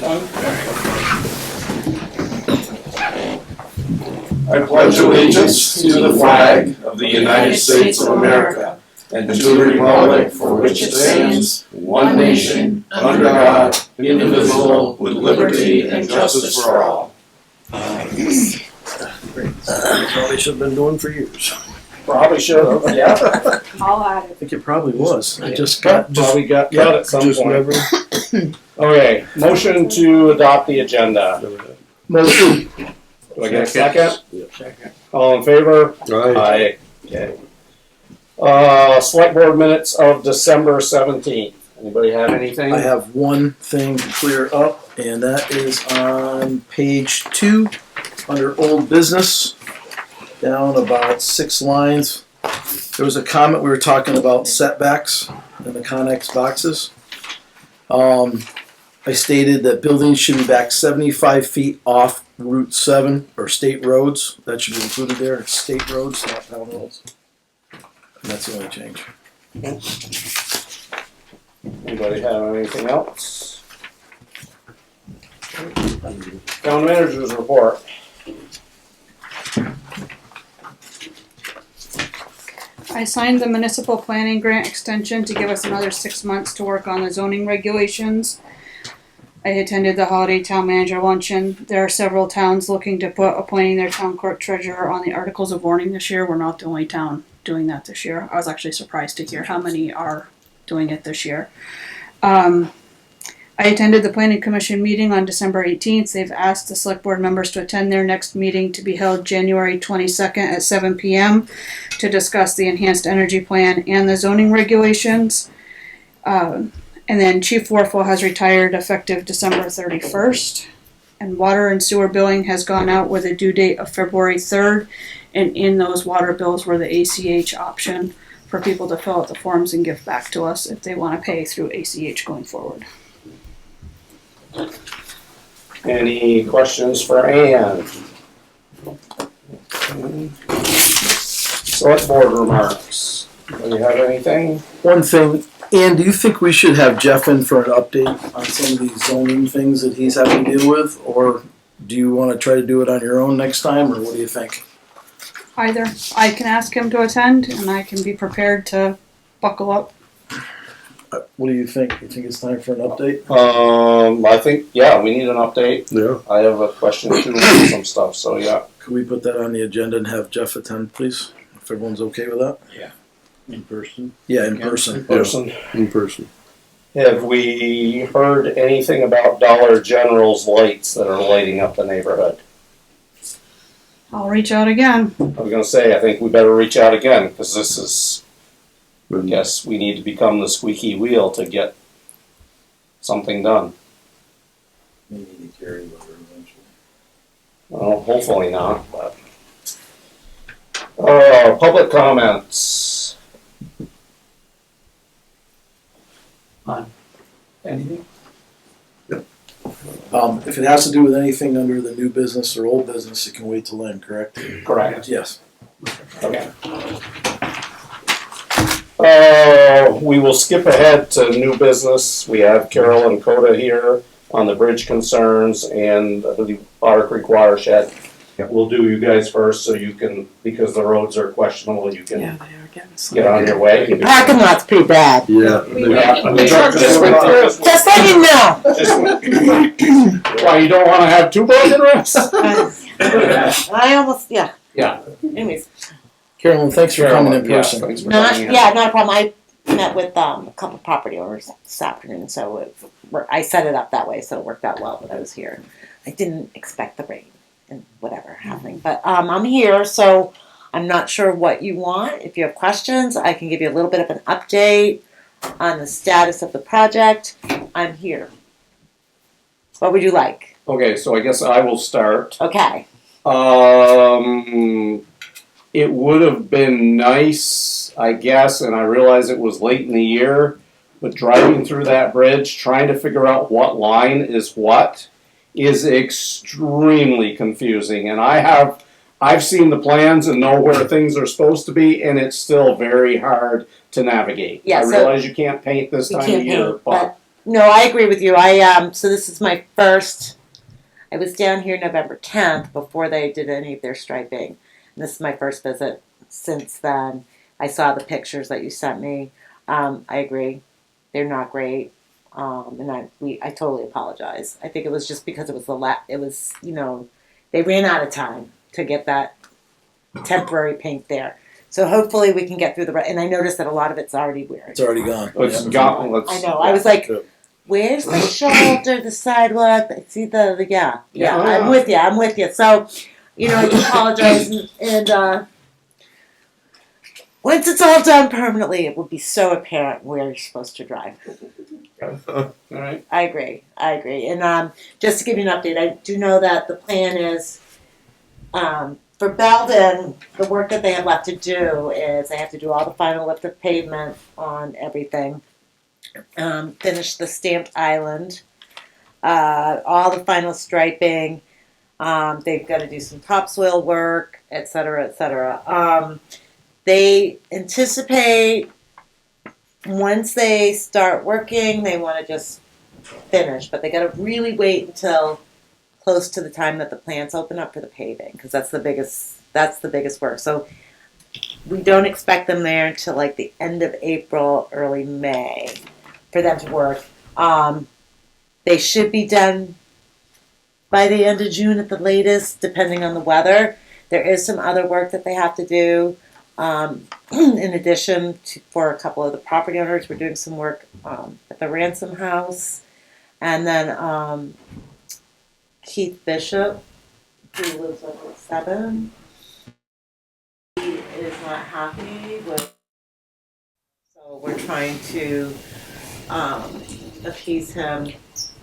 I pledge allegiance to the flag of the United States of America and to the republic for which it stands, one nation, under God, indivisible, with liberty and justice for all. Probably should have been doing for years. Probably should have, yeah. I'll add I it. think it probably was. I just Probably got cut at some just point. never. Okay, motion to adopt the agenda. Motion. Do I get a second? Second. All in favor? Aye. Okay. Select board minutes of December 17th. Anybody have anything? I have one thing to clear up, and that is on page 2, under old business, down about 6 lines. There was a comment, we were talking about setbacks in the Connex boxes. I stated that buildings should be back 75 feet off Route 7 or state roads. That should be included there. It's state roads, not town roads. And that's the only change. Anybody have anything else? Town manager's report. I signed the municipal planning grant extension to give us another 6 months to work on the zoning regulations. I attended the holiday town manager luncheon. There are several towns looking to put appointing their town clerk treasurer on the articles of warning this year. We're not the only town doing that this year. I was actually surprised to hear how many are doing it this year. I attended the planning commission meeting on December 18th. They've asked the select board members to attend their next meeting to be held January 22nd at 7 p.m. to discuss the enhanced energy plan and the zoning regulations. And then Chief Warfel has retired effective December 31st. And water and sewer billing has gone out with a due date of February 3rd. And in those water bills were the ACH option for people to fill out the forms and give back to us if they want to pay through ACH going forward. Any questions for Ann? Select board remarks. Do you have anything? One thing, Ann, do you think we should have Jeff in for an update on some of these zoning things that he's having to deal with? Or do you want to try to do it on your own next time, or what do you think? Either. I can ask him to attend and I can be prepared to buckle up. What do you think? You think it's time for an update? I think, yeah, we need an update. Yeah. I have a question too on some stuff, so yeah. Could we put that on the agenda and have Jeff attend, please? If everyone's okay with that? Yeah. In person? Yeah, in person. In person. Have we heard anything about Dollar General's lights that are lighting up the neighborhood? I'll reach out again. I was gonna say, I think we better reach out again, because this is, I guess we need to become the squeaky wheel to get something done. We need to carry over eventually. Well, hopefully not, but. Public comments. On anything? If it has to do with anything under the new business or old business, it can wait till then, correct? Correct. Yes. Okay. We will skip ahead to new business. We have Carolyn and Cota here on the bridge concerns and the Otter Creek Watershed. We'll do you guys first so you can, because the roads are questionable, you can they are getting get on your way. The parking lot's pretty bad. Yeah. Just let you know. Why, you don't wanna have two broken wrists? I almost, yeah. Yeah. Anyways, Carolyn, thanks for coming in person. Thanks for not coming in. not a problem. I met with a couple property owners this afternoon, so I set it up that way, so it worked out well that I was here. I didn't expect the rain and whatever happening, but I'm here, so I'm not sure what you want. If you have questions, I can give you a little bit of an update on the status of the project. I'm here. What would you like? Okay, so I guess I will start. Okay. It would have been nice, I guess, and I realize it was late in the year, but driving through that bridge, trying to figure out what line is what, is extremely confusing. And I've seen the plans and know where things are supposed to be, and it's still very hard to navigate. Yeah, I so realize you can't paint this You time can't of year, paint, but No, I agree with you. So this is my first. I was down here November 10th before they did any of their striping. And this is my first visit since then. I saw the pictures that you sent me. I agree, they're not great. And I totally apologize. I think it was just because it was they ran out of time to get that temporary paint there. So hopefully we can get through and I noticed that a lot of it's already weird. It's already gone. Let's Yeah. go. I know. I was like, where's the shoulder, the sidewalk? See yeah. I'm with you. So, I do apologize, and once it's all done permanently, it will be so apparent where you're supposed to drive. All right. I agree. And just to give you an update, I do know that the plan is for Belden, the work that they have left to do is they have to do all the final lift of pavement on everything, finish the stamped island, all the final striping. They've got to do some topsoil work, et cetera, et cetera. They anticipate once they start working, they want to just finish, but they got to really wait until close to the time that the plants open up for the paving, because that's the biggest work. So we don't expect them there until like the end of April, early May for them to work. They should be done by the end of June at the latest, depending on the weather. There is some other work that they have to do. In addition to, for a couple of the property owners, we're doing some work at the Ransom House. And then Keith Bishop, who lives on 7, he is not happy with, so we're trying to appease him,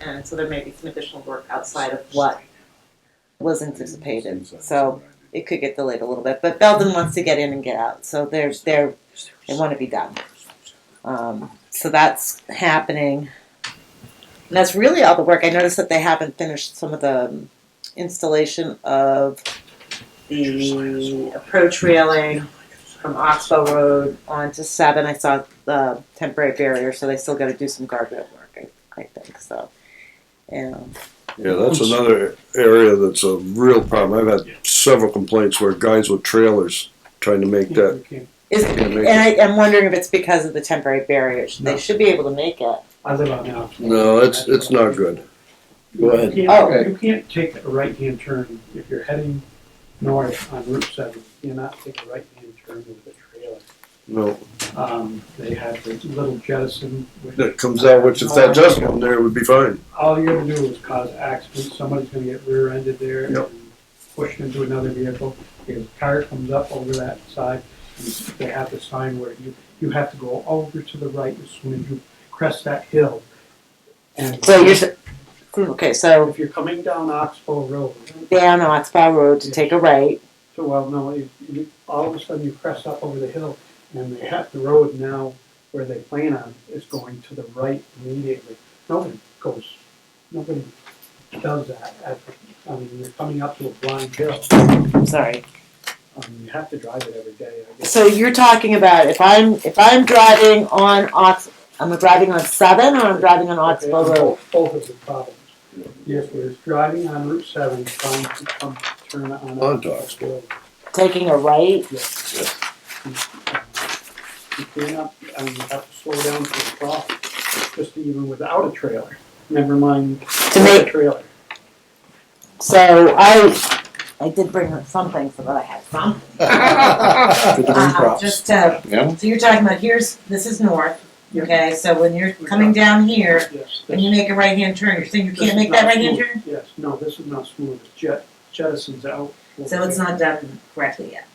and so there may be some additional work outside of what was anticipated. So it could get delayed a little bit, but Belden wants to get in and get out, so they want to be done. So that's happening. And that's really all the work. I noticed that they haven't finished some of the installation of the approach railing from Oxbow Road onto 7. I saw the temporary barrier, so they still got to do some guardrail work, I think. So, Yeah, that's another area that's a real problem. I've had several complaints where guys with trailers trying to make that. I'm wondering if it's because of the temporary barriers. They should be able to make it. I live on now. No, it's not good. Go ahead. You can't take a right-hand turn if you're heading north on Route 7. You cannot take a right-hand turn with a trailer. No, They have the little jettison. that comes out, which if that just one there would be fine. All you're gonna do is cause accidents. Somebody's gonna get rear-ended there Yep. and pushed into another vehicle. Because a car comes up over that side, and they have the sign where you have to go over to the right as soon as you crest that hill. And So so if you're coming down Oxbow Road, down Oxbow Road to take a right. so all of a sudden you crest up over the hill, and the road now where they plan on is going to the right immediately. Nobody does that. You're coming up to a blind hill. I'm sorry. You have to drive it every day, I guess. So you're talking about if I'm driving on I'm driving on 7 or I'm driving on Oxbow Road? Both of the problems. If you're driving on Route 7, trying to turn on Onto Oxbow Road. Taking a right? Yes. You cannot, you have to slow down to the cross, just even without a trailer. Never mind a trailer. So I did bring up something so that I had some. Good to bring props. So you're talking about this is north. Yep. Okay, so when you're coming down here, Yes. when you make a right hand turn, you're saying you can't make that right hand turn? Yes, no, this is not smooth, it's jettisons out. So it's not done correctly yet.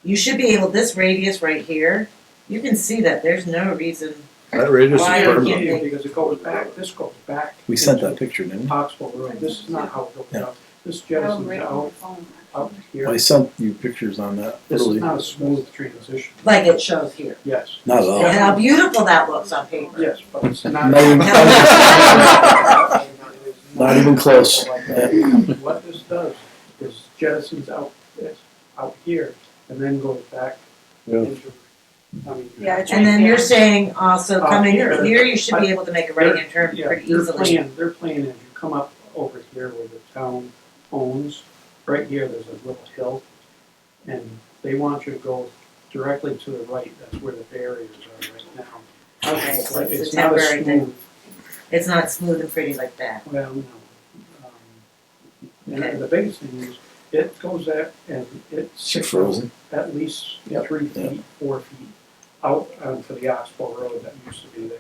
You should be able, this radius right here, you can see that there's no reason. That radius is Why are you perfect. Because it goes back, this goes back. We sent that picture, didn't we? Oxbow Road, this is not how it goes Yeah. out. This jettisons out here. I sent you pictures on that This is earlier. not a smooth transition. Like it shows here. Yes. Not at all. And how beautiful that looks on paper. Yes, but it's not. Not even- Not even close. What this does is jettisons out here and then goes back Yeah. into I mean. Yeah, it's And then right you're here. saying also coming Here. here, you should be able to make a right-hand turn Yeah, pretty their easily. plan, their plan is you come up over here where the town owns, right here, there's a little hill, and they want you to go directly to the right, that's where the barriers are right now. Okay, so But it's a not a temporary thing. smooth, It's not smooth and pretty like that. well, no. Okay. And the biggest thing is, it goes at, and it's six Frozen. at least Yep. 3 feet, 4 feet out onto the Oxbow Road that used to be there.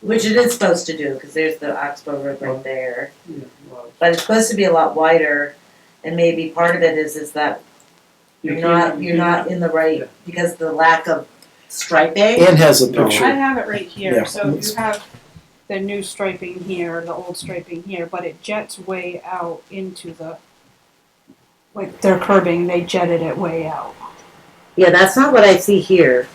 Which it is supposed to do, because there's the Oxbow Road right there. Yeah, well, But it's supposed to be a lot wider, and maybe part of it is that you you're can't- you're not in the right, Yeah. because of the lack of striping. Ann has a No. picture. I have it right Yeah. here, so you have the new striping here, the old striping here, but it jets way out into the, like, their curbing, they jetted it way out. Yeah, that's not what I see here,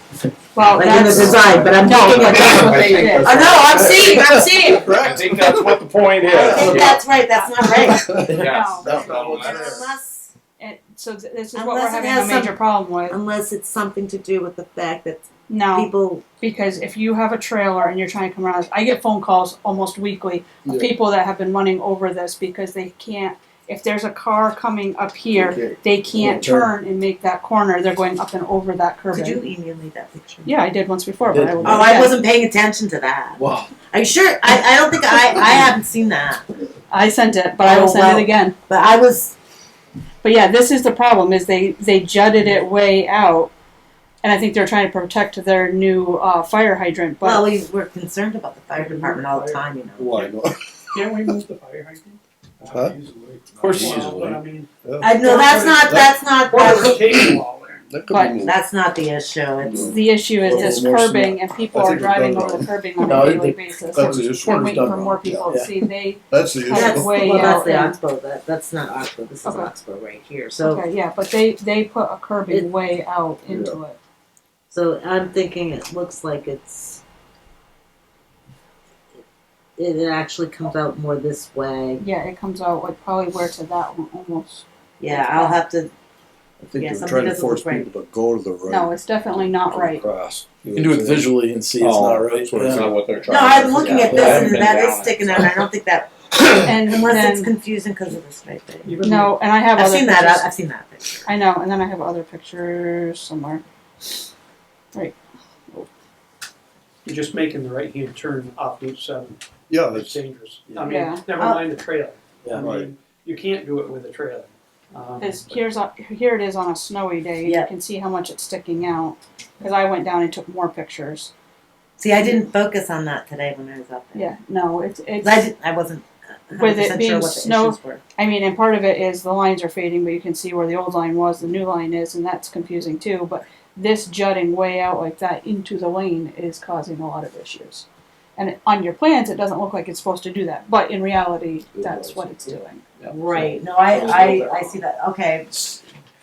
Well, like in the that's, design, but I'm no, thinking but of that's what I they think did. that's Oh, no, I'm seeing it. I think that's what the point is. I think that's right, that's not right. Yes. No. No. Unless, And so this is what we're Unless it having has a major problem with. unless it's something to do with the fact that No, people, because if you have a trailer and you're trying to come around, I get phone calls almost weekly of Yeah. people that have been running over this because they can't, if there's a car coming up here, they can't Turn. turn and make that corner, they're going up and over that could you curbing. email me that picture? Yeah, I did once before, but I will. Oh, I wasn't paying attention to that. Wow. Are you sure? I don't think I haven't seen that. I sent it, but I will Oh, send well. it again. But I was, But yeah, this is the problem, is they jutted it way out, and I think they're trying to protect their new fire hydrant, well, but we're concerned about the fire department all the time, you know. Why not? Can't we move the fire hydrant? Huh? Of course you Well, but I mean, I know that's not, or a retaining wall there. That could But be moved. that's not the issue. It's, the issue is Well, this more curbing, and people I are think it's driving done over the wrong. curbing on No, a daily they- basis. That's the I'm issue. waiting done for more wrong. people Yeah. to see, they, That's the issue. That's way well, that's the out. Oxbow, that's not Oxbow, this is Okay. Oxbow right here. So, okay, yeah, but they put a curbing It- way out into it. so I'm thinking it looks like it actually comes out more this way. Yeah, it comes out like probably where to that one almost. Yeah, I'll have to, I think Yeah, they're something trying to doesn't force look right. people to go to the right. No, it's definitely not right. Across. You can do it visually and see it's Oh, not right. that's what Yeah. That's not what they're trying no, to I'm do. looking Yeah. at I this haven't and been that down is it, sticking so. out, and I don't think that, And unless it's then, confusing because of the striping. Even no, and I have I've other seen pictures. that, I've seen that picture. I know, and then I have other pictures somewhere. You're just making the right-hand turn off Route 7. Yeah, It's it's, dangerous. I mean, Yeah. never mind the trailer. Yeah. I mean, you can't do it with a trailer. Because here it is on a snowy day. Yeah. You can see how much it's sticking out. Because I went down and took more pictures. See, I didn't focus on that today when I was up there. Yeah, no, it's 'Cause I wasn't With it 100% being sure what the snow- issues were. I mean, and part of it is the lines are fading, but you can see where the old line was, the new line is, and that's confusing too. But this jutting way out like that into the lane is causing a lot of issues. And on your plans, it doesn't look like it's supposed to do that, but in reality, that's what it's doing. Right, no, I see that, okay.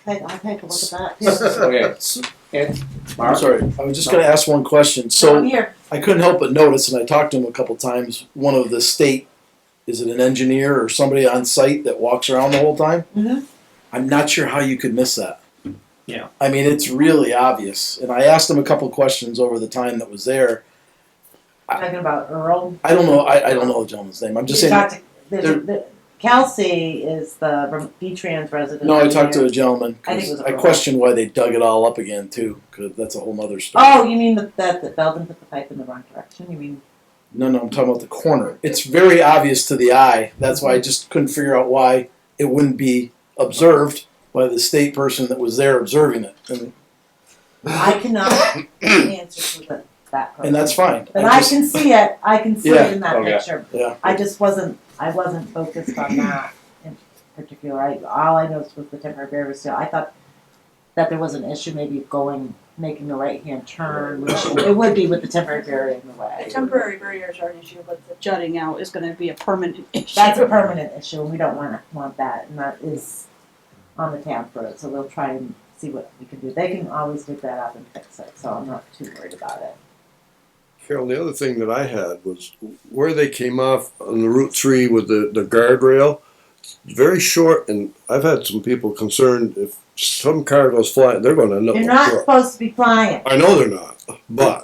I'll take a look at that. Okay. And I'm Mark? sorry. I was just going to ask one question. I'm So here. I couldn't help but notice, and I talked to him a couple times. One of the state, is it an engineer or somebody on site that walks around the whole time? Mhm. I'm not sure how you could miss that. Yeah. I mean, it's really obvious. And I asked him a couple questions over the time that was there. Talking about Earl. I don't know. I don't know the gentleman's name. I'm just You saying. talked to- Kelsey is the V-Trans resident. No, I talked to a gentleman. I think it 'cause was a I girl. questioned why they dug it all up again too, because that's a whole nother story. Oh, you mean that Belden put the pipe in the wrong direction? You mean? No, I'm talking about the corner. It's very obvious to the eye. That's why I just couldn't figure out why it wouldn't be observed by the state person that was there observing it. I cannot answer for that person. And that's fine. But I can see it. I can see Yeah. it in that Okay. picture. Yeah. I wasn't focused on that in particular. All I noticed was the temporary barrier seal. I thought that there was an issue maybe making a right-hand turn, which it would be with the temporary barrier in the The way. temporary barriers are an issue, but the jutting out is going to be a permanent issue. That's a permanent issue, and we don't want that, and that is on the town for it, so we'll try and see what we can do. They can always dig that up and fix it, so I'm not too worried about it. Carol, the other thing that I had was where they came off on the Route 3 with the guardrail, very short, and I've had some people concerned if some car goes flying, they're going to end up. You're on not the floor. supposed to be flying. I know they're not, but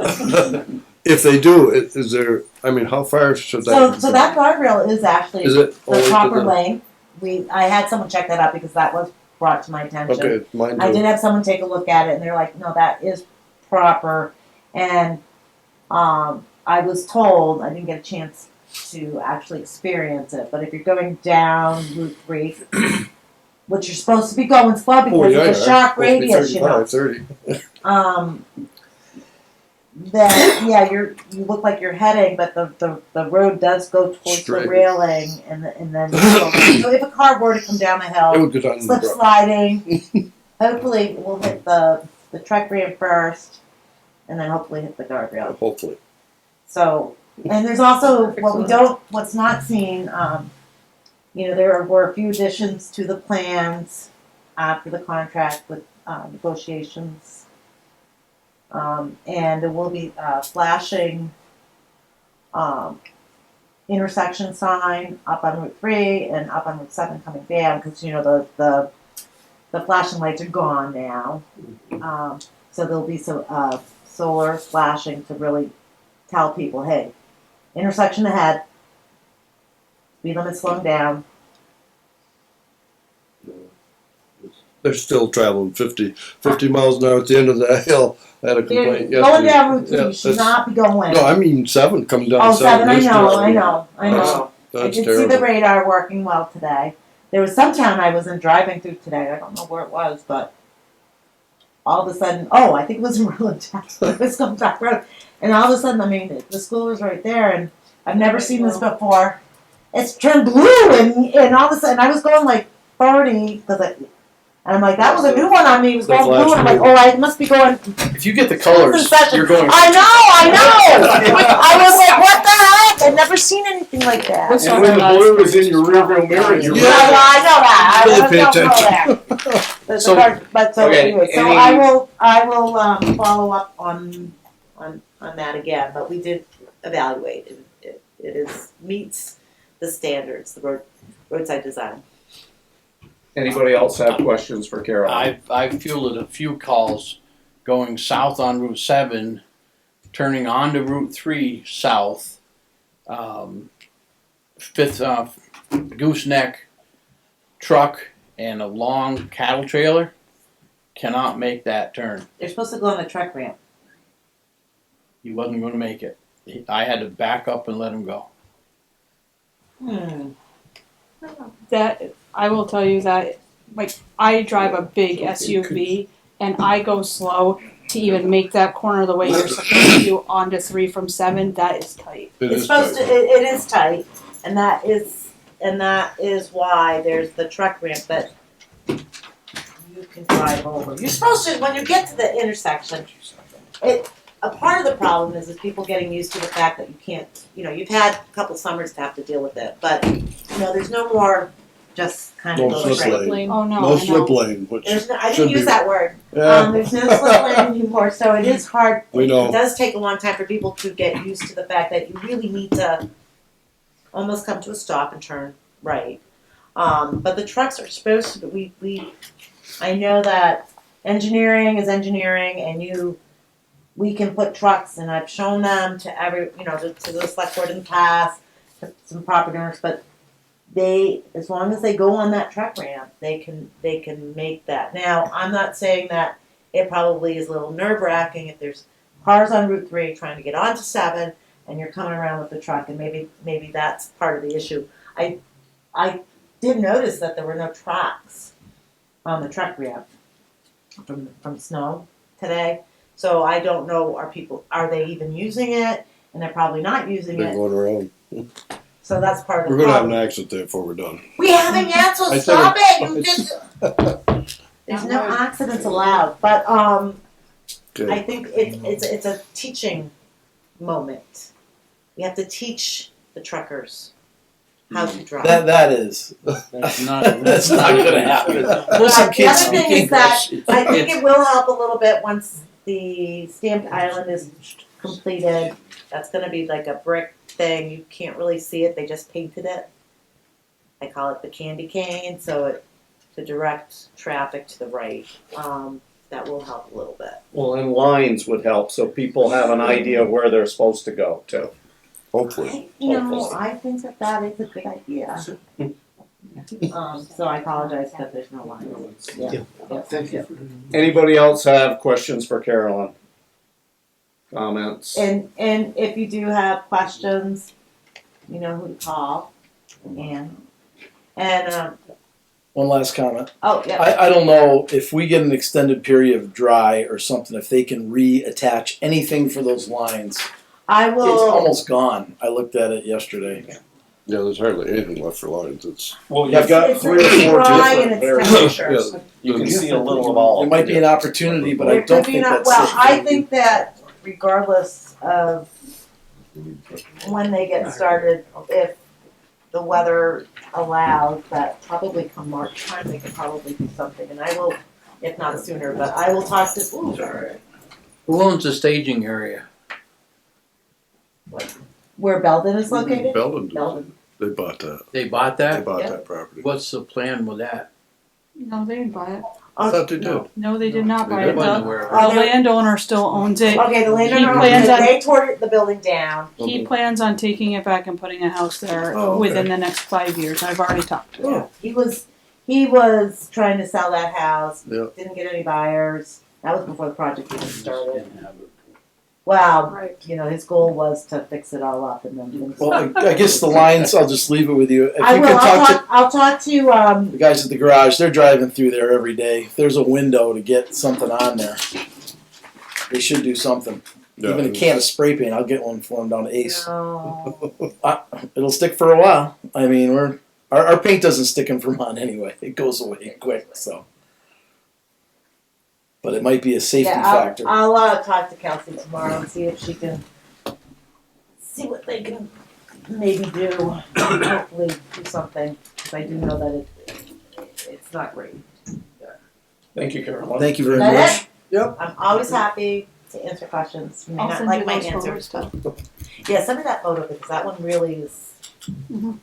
if they do, is there? I mean, how far should that? So that guardrail is actually Is it only the to proper the- length. I had someone check that out because that was brought to my attention. Okay, mine I too. did have someone take a look at it, and they're like, "No, that is proper." And I was told, I didn't get a chance to actually experience it, but if you're going down Route 3, which you're supposed to be going slow because of the shock radius, you know. 30. Then yeah, you look like you're heading, but the road does go towards Straight. the railing, and then so if a car were to come down the It hill, would go down the slip road. sliding, hopefully we'll hit the truck ramp first, and then hopefully hit the guardrail. Hopefully. So, and there's also what's not seen. There were a few additions to the plans after the contract with negotiations. And there will be flashing intersection sign up on Route 3 and up on Route 7 coming down because the flashing lights are gone now. So there'll be some solar flashing to really tell people, hey, intersection ahead, speed limit slowing down. They're still traveling 50 miles an hour at the end of that hill. I had a complaint yesterday. Going down Route 3, Yeah, you should that's- not be going. No, I mean 7 coming down. Oh, 7, I They're know. That's I did terrible. see the radar working well today. There was some town I wasn't driving through today. I don't know where it was, but all of a sudden, I think it was in Rutland. It was coming back road, and all of a sudden, I mean, the school was right there, and I've never seen this before. It's turned blue, and all of a sudden, I was going like 30 and I'm like, that was a new one on me. It was The going blue, and I'm like, flash I must be going. If you get the colors, you're going. I know. I was like, what the heck? I've never seen anything like that. What's And when the blue is in your rearview mirror, you're Yeah. I know that. Really I pay don't know attention. that. So- okay, Anyway, so any- I will follow up on that again. But we did evaluate it. It meets the standards, the roadside design. Anybody else have questions for Carolyn? I fielded a few calls going south on Route 7, turning onto Route 3 south, fifth gooseneck truck and a long cattle trailer cannot make that turn. They're supposed to go on the truck ramp. He wasn't going to make it. I had to back up and let him go. That I will tell you that, like, I drive a big SUV and I go slow to even make that corner the way you're supposed to onto 3 from 7. That is tight. It's supposed to. It is tight, and that is why there's the truck ramp that you can drive over. You're supposed to, when you get to the intersection. A part of the problem is people getting used to the fact that you can't. You've had a couple summers to have to deal with it, but there's no more just kind of No go slip straight. lane. Oh no, No I know. slip lane, which I should didn't use be. that word. Yeah, There's no slip lane anymore, so it is hard. We know. It does take a long time for people to get used to the fact that you really need to almost come to a stop and turn right. But the trucks are supposed to. I know that engineering is engineering, and we can put trucks, and I've shown them to to the select board in the past, to some property owners, but as long as they go on that truck ramp, they can make that. Now, I'm not saying that it probably is a little nerve-wracking if there's cars on Route 3 trying to get onto 7 and you're coming around with the truck, and maybe that's part of the issue. I did notice that there were no tracks on the truck ramp from snow today. So I don't know, are they even using it? And they're probly not using they're it. going around. So that's part of We're the going to have an problem. accident there before we're done. We haven't yet, so I stop said it. You just there's no accidents allowed. But I Okay. think it's a teaching moment. We have to teach the truckers how to drive. That is. That's not. That's not gonna happen. There's some The kids other thing speaking is that English. I think it will help a little bit once the stamped island is completed. That's going to be like a brick thing. You can't really see it. They just painted it. I call it the candy cane, so it to direct traffic to the right. That will help a little bit. Well, and lines would help, so people have an idea of where they're supposed to go to. Hopefully. I think that is a good idea. So I apologize that there's no lines. Yeah. Thank you. Anybody else have questions for Carolyn? Comments? And if you do have questions, you know who to call. And One last comment. oh yeah. I don't know if we get an extended period of dry or something, if they can reattach anything for those lines. I It's will. almost gone. I looked at it yesterday. Yeah, there's hardly anything left for lines. It's Well, you've got It's 3 or 4 dry and different it's variants. temperature. You can see a little of all. It might be an opportunity, but I There don't could be think not, that's well, it. I think that regardless of when they get started, if the weather allows, that probably come March time, they could probably do something, and I will, if not sooner, but I will talk to, Who owns the staging area? where Belden is located? Belden. Belden. They bought that. They bought They that? bought Yep. that property. What's the plan with that? No, they didn't buy it. I thought they did. No. No, they did not They buy did? it. Wasn't The, aware of Oh, the they're- landowner still owns it. Okay, the landowner, plans on- they tore the building down. He plans on taking it back and putting a house there Oh, okay. within the next 5 years. I've already talked to him. Yeah, he was trying to sell that house, Yeah. didn't get any buyers, that was before the project even started. Well, Right. you know, his goal was to fix it all up and then things. Well, I guess the lines, I'll just leave it with you. If I you will, could talk to I'll talk to, the guys at the garage, they're driving through there every day. If there's a window to get something on there, they should do something. Even a can of spray paint, I'll get one for them down to Ace. no, It'll stick for a while. I mean, our paint doesn't stick in Vermont anyway. It goes away quick, so. But it might be a safety yeah, factor. I'll talk to Kelsey tomorrow and see if she can, see what they can maybe do, hopefully do something, because I do know that it's not great. Thank you, Carolyn. Thank you very That much. it? Yep. I'm always happy to answer questions. You may I'll not send like you my those answers, photos, but yeah, send me that photo because that one really is. Mhm.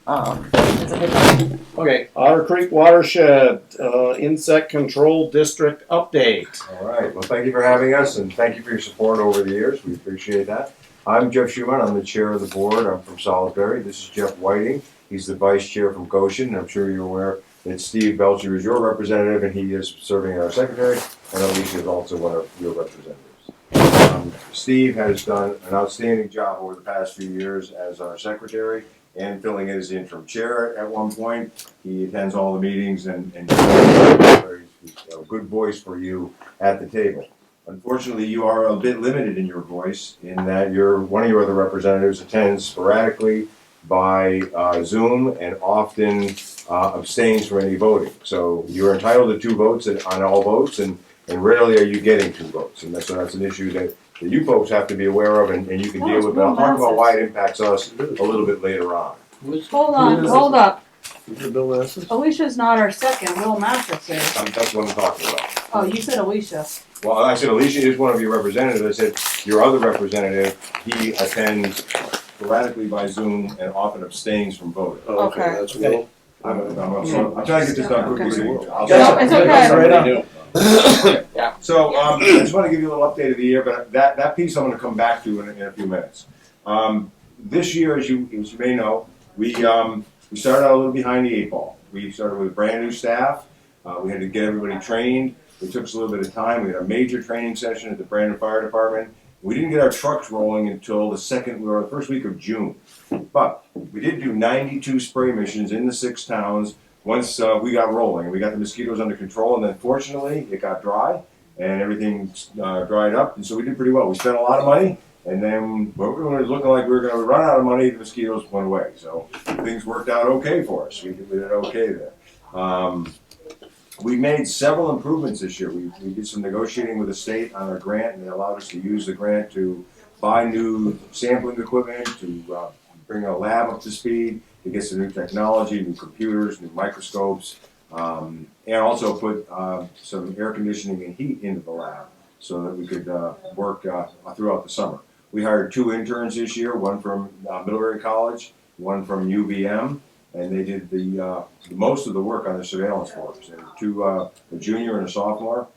It's a good one. Okay, Otter Creek Watershed, Insect Control District update. All right, well, thank you for having us, and thank you for your support over the years, we appreciate that. I'm Jeff Schumann, I'm the chair of the board, I'm from Salisbury. This is Jeff Whiting, he's the vice chair from Goshen. I'm sure you're aware that Steve Belcher is your representative, and he is serving as our secretary, and Alicia is also one of your representatives. Steve has done an outstanding job over the past few years as our secretary and filling in as the interim chair at one point. He attends all the meetings and he's a good voice for you at the table. Unfortunately, you are a bit limited in your voice in that one of your other representatives attends sporadically by Zoom and often abstains from any voting. So you're entitled to 2 votes on all votes, and rarely are you getting 2 votes. And so that's an issue that you folks have to be aware of and you can deal with. But I'll talk about why it impacts us a little bit later on. Hold on, hold up. Bill Lasses? Alicia's not our second. Will Mathis is. That's what I'm talking about. Oh, you said Alicia. Well, I said Alicia is one of your representatives. I said your other representative, he attends sporadically by Zoom and often abstains from voting. Oh, Okay. That's Will. I'm trying to get this done quickly. So I'll- No, it's okay. Right on. So, I just want to give you a little update of the year, but that piece I'm going to come back to in a few minutes. This year, as you may know, we started out a little behind the 8 ball. We started with brand new staff. We had to get everybody trained. It took us a little bit of time. We had a major training session at the Brandon Fire Department. We didn't get our trucks rolling until the first week of June. But we did do 92 spray missions in the 6 towns once we got rolling. We got the mosquitoes under control, and then fortunately it got dry and everything dried up, and so we did pretty well. We spent a lot of money, and then when it was looking like we were going to run out of money, the mosquitoes went away. So things worked out okay for us. We did okay there. We made several improvements this year. We did some negotiating with the state on our grant, and they allowed us to use the grant to buy new sampling equipment, to bring a lab up to speed, to get some new technology, new computers, new microscopes, and also put some air conditioning and heat into the lab so that we could work throughout the summer. We hired 2 interns this year, one from Middlebury College, one from UVM, and they did the most of the work on the surveillance for us. And two, a junior and a sophomore,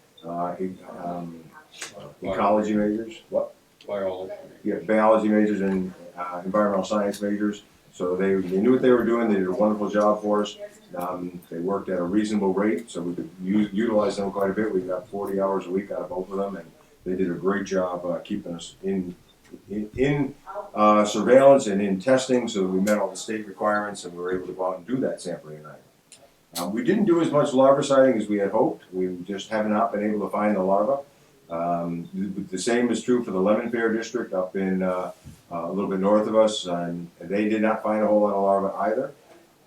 ecology majors, Biology. yeah, biology majors and environmental science majors. So they knew what they were doing. They did a wonderful job for us. They worked at a reasonable rate, so we could utilize them quite a bit. We got 40 hours a week out of both of them, and they did a great job keeping us in surveillance and in testing, so that we met all the state requirements and we were able to go out and do that sampling tonight. We didn't do as much larviciding as we had hoped. We just have not been able to find the larva. The same is true for the Lemon Fair district up in a little bit north of us, and they did not find a whole lot of larvae either.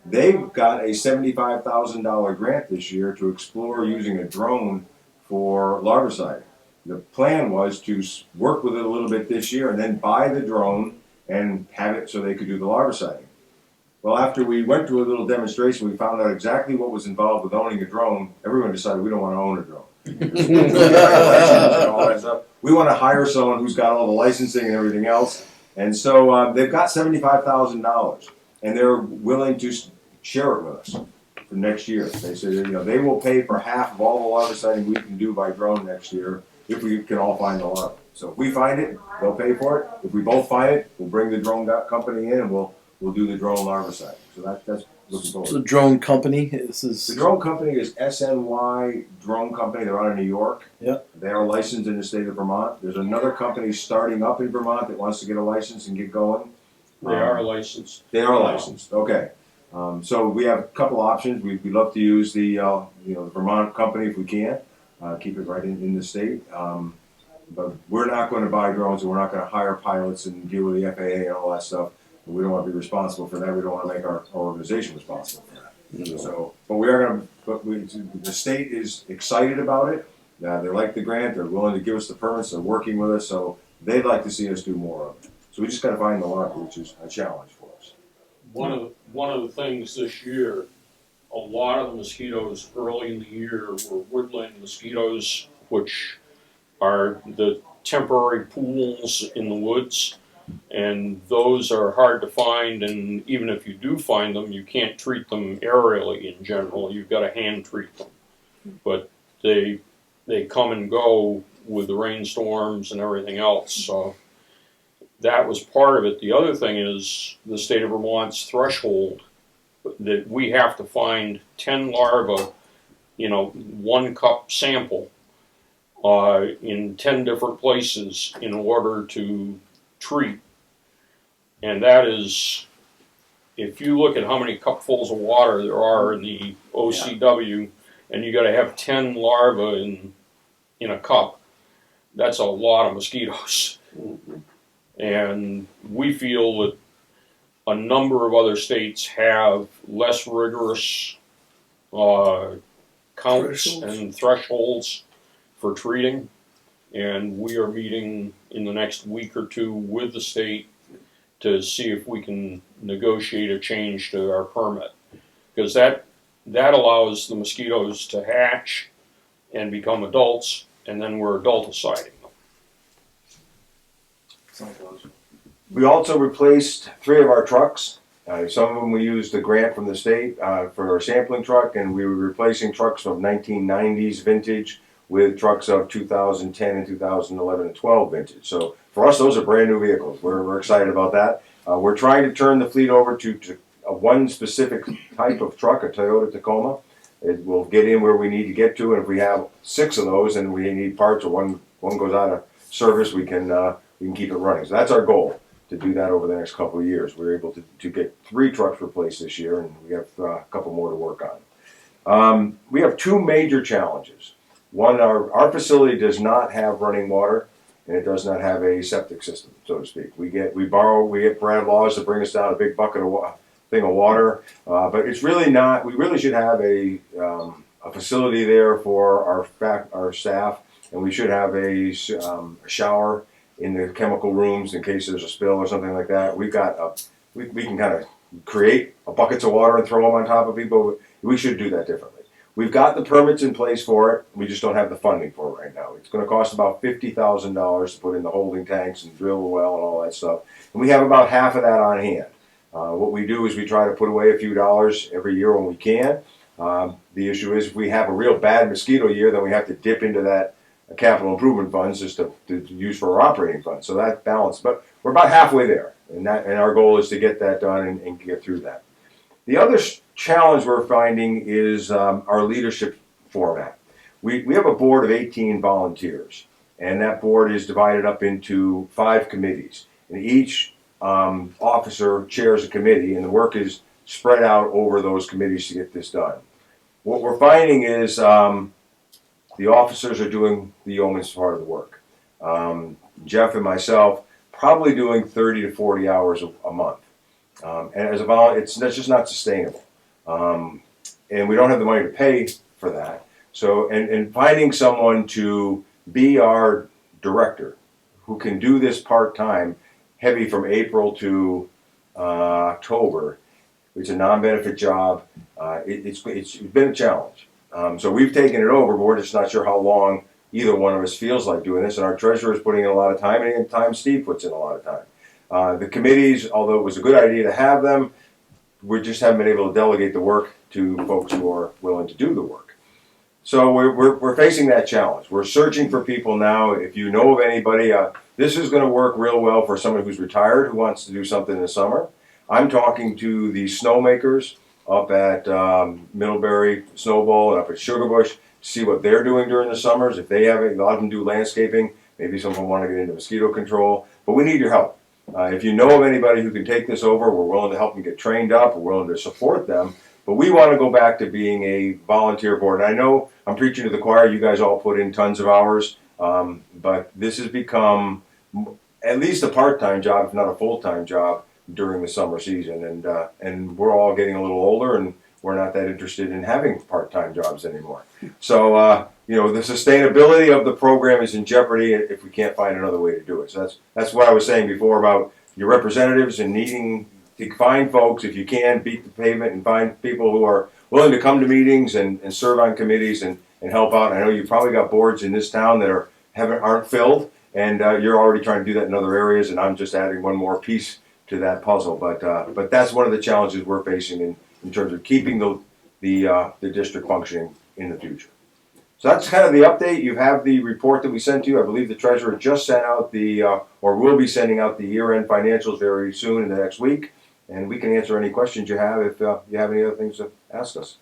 They've got a $75,000 grant this year to explore using a drone for larviciding. The plan was to work with it a little bit this year and then buy the drone and have it so they could do the larviciding. Well, after we went to a little demonstration, we found out exactly what was involved with owning a drone. Everyone decided we don't want to own a drone. We want to hire someone who's got all the licensing and everything else. And so they've got $75,000, and they're willing to share it with us for next year. They said, you know, they will pay for half of all the larviciding we can do by drone next year if we can all find the larva. So if we find it, they'll pay for it. If we both find it, we'll bring the drone company in and we'll do the drone larviciding. So that's looking forward. The drone company, this is. The drone company is SNY Drone Company. They're out of New York. Yeah. They are licensed in the state of Vermont. There's another company starting up in Vermont that wants to get a license and get going. They are licensed. They are licensed. Okay. So we have a couple options. We'd love to use the the Vermont company if we can. Keep it right in the state. But we're not going to buy drones, and we're not going to hire pilots and deal with the FAA and all that stuff. We don't want to be responsible for that. We don't want to make our organization responsible for that. No. So, but we are going to. But the state is excited about it. They like the grant. They're willing to give us the permits. They're working with us. So they'd like to see us do more of it. So we just got to find the larvae, which is a challenge for us. One of the things this year, a lot of the mosquitoes early in the year were woodland mosquitoes, which are the temporary pools in the woods, and those are hard to find, and even if you do find them, you can't treat them aerially in general. You've got to hand treat them. But they come and go with the rainstorms and everything else, so that was part of it. The other thing is the state of Vermont's threshold, that we have to find 10 larvae, 1 cup sample in 10 different places in order to treat. And that is, if you look at how many cupfuls of water there are in the OCW, and you got to have 10 larvae in a cup, that's a lot of mosquitoes. And we feel that a number of other states have less rigorous counts and thresholds for treating, and we are meeting in the next week or two with the state to see if we can negotiate a change to our permit, because that allows the mosquitoes to hatch and become adults, and then we're adulticiding them. We also replaced 3 of our trucks. Some of them we used a grant from the state for our sampling truck, and we were replacing trucks from 1990s vintage with trucks of 2010 and 2011 and 12 vintage. So for us, those are brand new vehicles. We're excited about that. We're trying to turn the fleet over to one specific type of truck, a Toyota Tacoma. It will get in where we need to get to, and if we have 6 of those and we need parts or one goes out of service, we can keep it running. So that's our goal, to do that over the next couple of years. We're able to get 3 trucks replaced this year, and we have a couple more to work on. We have 2 major challenges. One, our facility does not have running water, and it does not have a septic system, so to speak. We get Brad Laws to bring us down a big bucket of thing of water, but it's really not. We really should have a facility there for our staff, and we should have a shower in the chemical rooms in case there's a spill or something like that. We've got we can kind of create buckets of water and throw them on top of people. We should do that differently. We've got the permits in place for it. We just don't have the funding for it right now. It's going to cost about $50,000 to put in the holding tanks and drill the well and all that stuff. And we have about half of that on hand. What we do is we try to put away a few dollars every year when we can. The issue is if we have a real bad mosquito year, then we have to dip into that capital improvement funds just to use for our operating funds. So that balance, but we're about halfway there, and our goal is to get that done and get through that. The other challenge we're finding is our leadership format. We have a board of 18 volunteers, and that board is divided up into 5 committees, and each officer chairs a committee, and the work is spread out over those committees to get this done. What we're finding is the officers are doing the yeoman's part of the work. Jeff and myself probably doing 30 to 40 hours a month. And as a volunteer, that's just not sustainable. And we don't have the money to pay for that. So, and finding someone to be our director who can do this part-time, heavy from April to October, it's a non-benefit job. It's been a challenge. So we've taken it over, but we're just not sure how long either one of us feels like doing this. And our treasurer is putting in a lot of time, and in time Steve puts in a lot of time. The committees, although it was a good idea to have them, we just haven't been able to delegate the work to folks who are willing to do the work. So we're facing that challenge. We're searching for people now. If you know of anybody, this is going to work real well for someone who's retired who wants to do something in the summer. I'm talking to the snowmakers up at Middlebury Snowball and up at Sugarbush to see what they're doing during the summers. If they have it, a lot of them do landscaping. Maybe some of them want to get into mosquito control. But we need your help. If you know of anybody who can take this over, we're willing to help them get trained up. We're willing to support them. But we want to go back to being a volunteer board. And I know I'm preaching to the choir. You guys all put in tons of hours. But this has become at least a part-time job, if not a full-time job, during the summer season. And we're all getting a little older, and we're not that interested in having part-time jobs anymore. So, you know, the sustainability of the program is in jeopardy if we can't find another way to do it. So that's what I was saying before about your representatives and needing to find folks, if you can, beat the pavement and find people who are willing to come to meetings and serve on committees and help out. I know you've probably got boards in this town that aren't filled, and you're already trying to do that in other areas, and I'm just adding one more piece to that puzzle. But that's one of the challenges we're facing in terms of keeping the district functioning in the future. So that's kind of the update. You have the report that we sent to you. I believe the treasurer just sent out or will be sending out the year-end financials very soon in the next week. And we can answer any questions you have if you have any other things to ask us.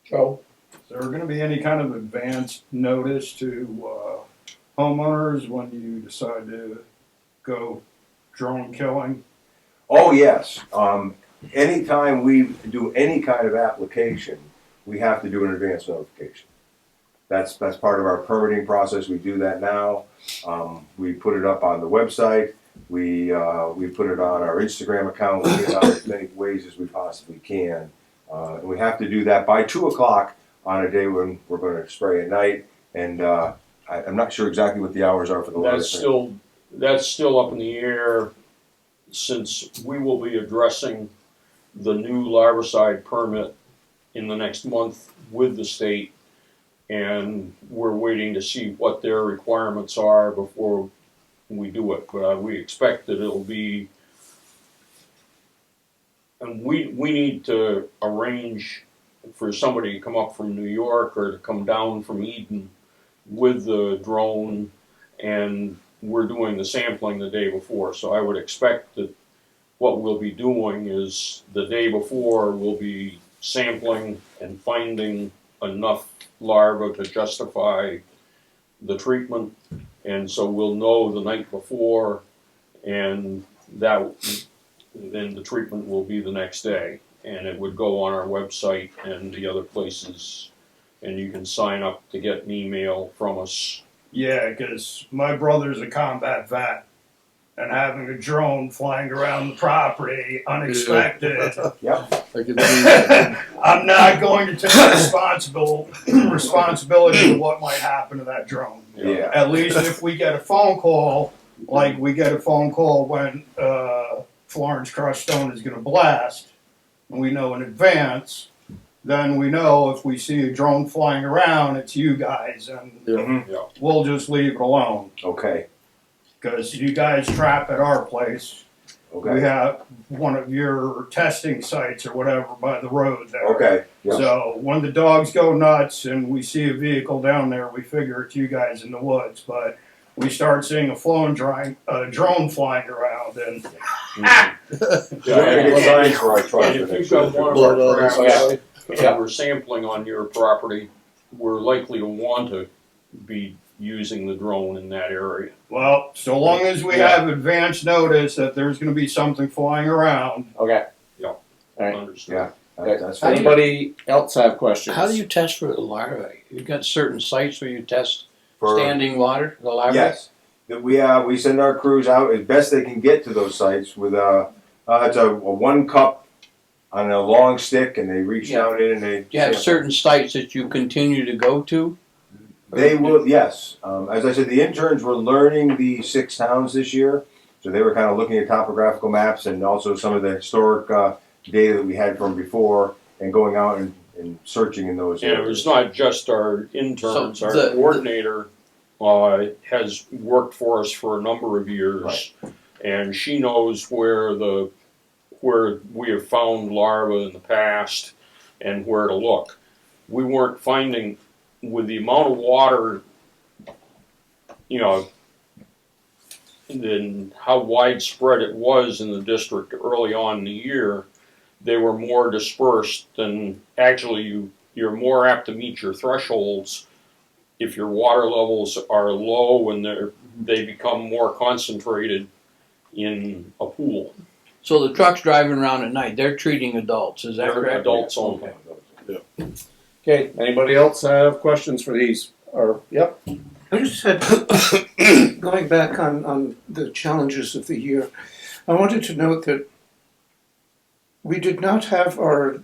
Joe? Is there going to be any kind of advance notice to homeowners when you decide to go drone killing? Oh, yes. Anytime we do any kind of application, we have to do an advance notification. That's part of our permitting process. We do that now. We put it up on the website. We put it on our Instagram account. We get it out as many ways as we possibly can. And we have to do that by 2 o'clock on a day when we're going to spray at night. And I'm not sure exactly what the hours are for the larvae. That's still up in the air, since we will be addressing the new larvicide permit in the next month with the state, and we're waiting to see what their requirements are before we do it. But we expect that it'll be, and we need to arrange for somebody to come up from New York or to come down from Eden with the drone, and we're doing the sampling the day before. So I would expect that what we'll be doing is the day before we'll be sampling and finding enough larvae to justify the treatment, and so we'll know the night before, and then the treatment will be the next day, and it would go on our website and the other places, and you can sign up to get an email from us. Yeah, because my brother's a combat vet, and having a drone flying around the property unexpected. Yep. I can see that. I'm not going to take responsibility of what might happen to that drone. Yeah. At least if we get a phone call, like we get a phone call when Florence Crustone is going to blast, and we know in advance, then we know if we see a drone flying around, it's you guys, and we'll just leave it alone. Okay. Because you guys trap at our place, We Okay, have one of your testing sites or whatever by the road there. okay, yeah, So when the dogs go nuts and we see a vehicle down there, we figure it's you guys in the woods. But we start seeing a drone flying around, and yeah, I get signs for our trucks. And if you've got one of Blow it our out tracks, Yeah. and we're sampling on your property, we're likely to want to be using the drone in that area. well, so long as we have advance notice that there's going to be something flying around. Okay. Yeah. Alright. Understood. Yeah. That's fine. Anybody else have questions? How do you test for the larvae? You've got certain sites where you test For- standing water, the larvae? Yes, that we send our crews out as best they can get to those sites with it's a 1 cup on a long stick, and they reach Yeah. down in and they. Do you have sample. certain sites that you continue to go to? They will, yes. As I said, the interns were learning the 6 towns this year, so they were kind of looking at topographical maps and also some of the historic data that we had from before, and going out and searching in those And it areas. was not just our interns, So our the- coordinator has worked for us for a number of years. And she knows where we have found larvae in the past and where to look. We weren't finding, with the amount of water, you know, and how widespread it was in the district early on in the year, they were more dispersed than, actually you're more apt to meet your thresholds if your water levels are low and they become more concentrated in a pool. So the trucks driving around at night, they're treating adults, is that They're correct? adults only. Okay, anybody else have questions for these? Or, yep. I just had, going back on the challenges of the year, I wanted to note that we did not have a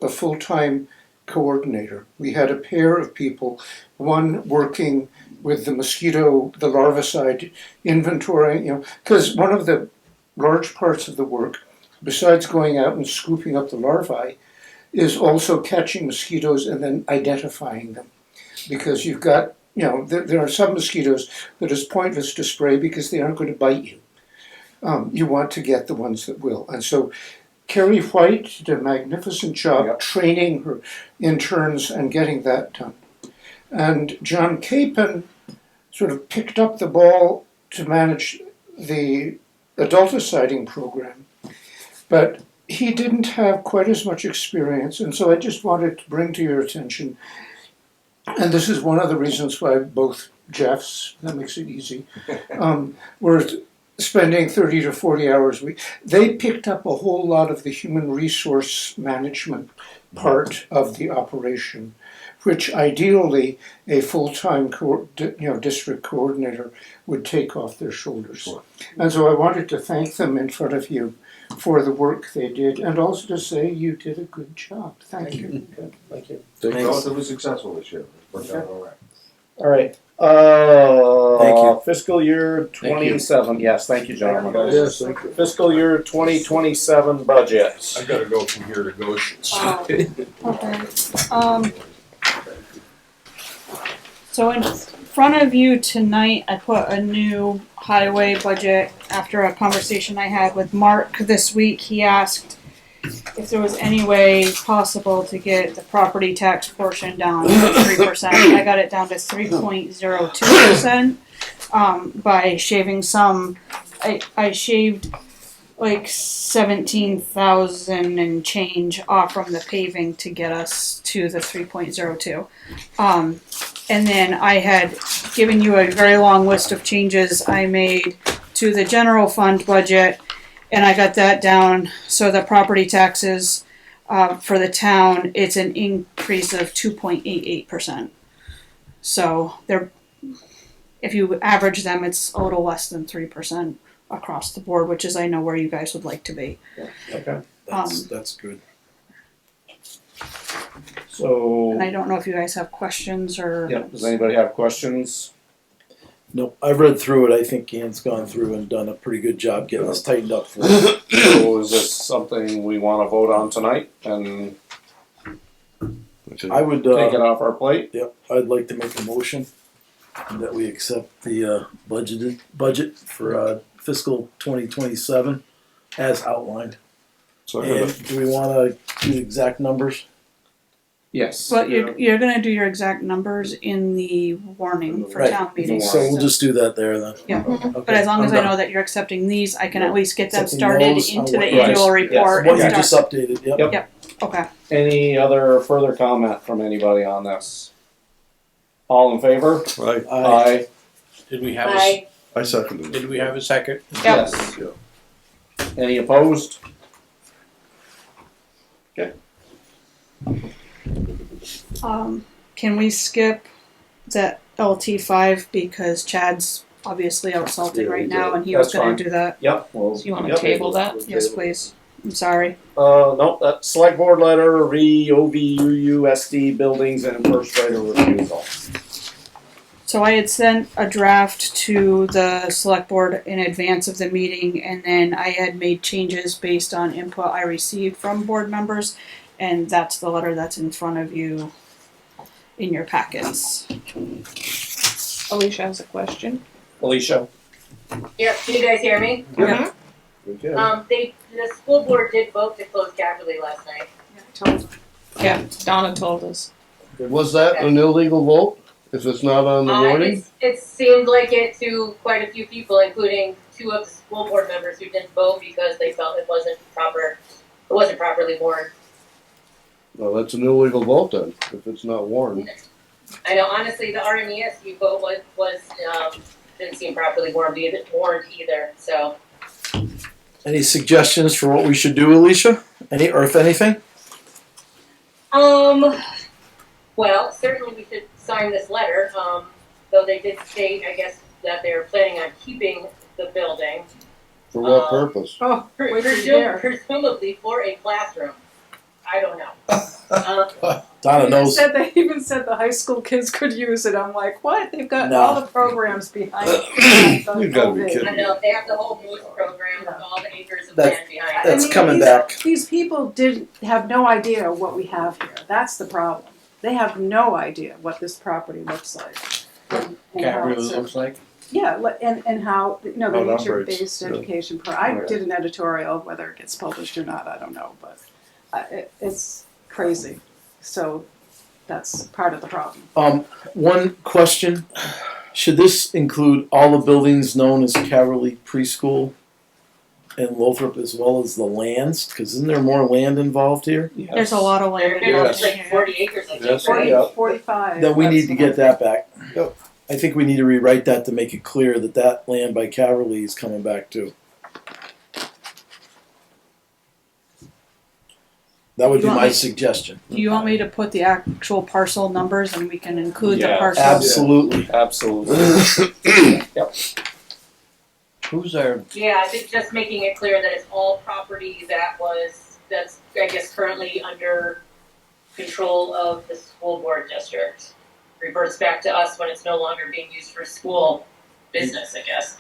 full-time coordinator. We had a pair of people, one working with the larvicide inventory, because one of the large parts of the work, besides going out and scooping up the larvae, is also catching mosquitoes and then identifying them. Because you've got, there are some mosquitoes that it's pointless to spray because they aren't going to bite you. You want to get the ones that will. And so Carrie White did a magnificent job training her interns and getting that done. And John Capon sort of picked up the ball to manage the adulticiding program. But he didn't have quite as much experience, and so I just wanted to bring to your attention, and this is one of the reasons why both Jeffs, that makes it easy, were spending 30 to 40 hours a week. They picked up a whole lot of the human resource management part of the operation, which ideally a full-time district coordinator would take off their shoulders. Sure. And so I wanted to thank them in front of you for the work they did, and also to say you did a good job. Thank you. Thank you. Relatively successful this year. Worked out all right. All right. Thank you. Fiscal year 27. Yes, thank you, gentlemen. Yes, thank you. Fiscal year 2027 budget. I gotta go from here to Goshen's. Okay. So in front of you tonight, I put a new highway budget after a conversation I had with Mark this week. He asked if there was any way possible to get the property tax portion down to 3%. I got it down to 3.02%, by shaving some. I shaved like 17,000 and change off from the paving to get us to the 3.02. And then I had given you a very long list of changes I made to the general fund budget, and I got that down. So the property taxes for the town, it's an increase of 2.88%. So if you average them, it's a little less than 3% across the board, which is, I know, where you guys would like to be. Okay. That's good. So, And I don't know if you guys have questions or. yep, does anybody have questions? No, I've read through it. I think Ian's gone through and done a pretty good job getting us tightened up for it. So is this something we want to vote on tonight and I would, take it off our plate? yep, I'd like to make a motion that we accept the budget for fiscal 2027 as outlined. So I And have do we wanna do the exact numbers? Yes. But you're gonna do your exact numbers in the warning for Right. town meeting. So we'll just do that there then. Yeah. Okay, But as long as I'm I done. know that you're accepting these, I can at least get them Accepting started those into on the what- annual Yes, report What you and just start. updated, yep. Yep. Okay. Any other further comment from anybody on this? All in favor? Right, Aye. Did we have I seconded it. did we have a second? Yep. Yes. Yeah. Any opposed? Can we skip that LT5 because Chad's obviously out salting Yeah, right we now did. and he was That's gonna fine. do that. Yep. Well, Do you wanna yep. table that? Yes, please. I'm sorry. No, that select board letter, OVUUSD buildings and first right of refusal. So I had sent a draft to the select board in advance of the meeting, and then I had made changes based on input I received from board members, and that's the letter that's in front of you in your packets. Alicia has a question. Alicia? Yep, can you guys hear me? Yep. Okay. The school board did vote to close Caverly last night. Yeah, Donna told us. Was that an illegal vote? If it's not on the warning? It seemed like it to quite a few people, including 2 of the school board members who didn't vote because they felt it wasn't properly warned. Well, that's an illegal vote then, if it's not warned. I know, honestly, the RMESU vote didn't seem properly warned either, so. Any suggestions for what we should do, Alicia? Or if anything? Well, certainly we should sign this letter, though they did state, I guess, that they're planning on keeping the building. For what purpose? Oh, wait till you hear. Presumably for a classroom. I don't know. Donna knows. They even said the high school kids could use it. I'm like, what? They've got No. all the programs behind it. You've gotta be kidding. I know, they have the whole Moose program with all the acres of That's- land behind it. That's coming back. These people did have no idea what we have here. That's the problem. They have no idea what this property looks like. And how Cat really it's- looks like. Yeah, and how, How it the operates, nature-based yeah. education, I Right. did an editorial, whether it gets published or not, I don't know, but it's crazy. So that's part of the problem. One question, should this include all the buildings known as Caverly Preschool and Lothrop as well as the lands? Because isn't there more land involved here? There's a lot of land There's involved like in here. 40 acres, I think. Yes, right? yeah. 45. Then we that's need to what get I that back. Yep. I think we need to rewrite that to make it clear that that land by Caverly is coming back too. That would be You want my me- suggestion. Do you want me to put the actual parcel numbers and we can include the Yeah. parcel? Absolutely. Absolutely. Who's our Yeah, I think just making it clear that it's all property that's, I guess, currently under control of the school board district. Reverts back to us when it's no longer being used for school business, I guess.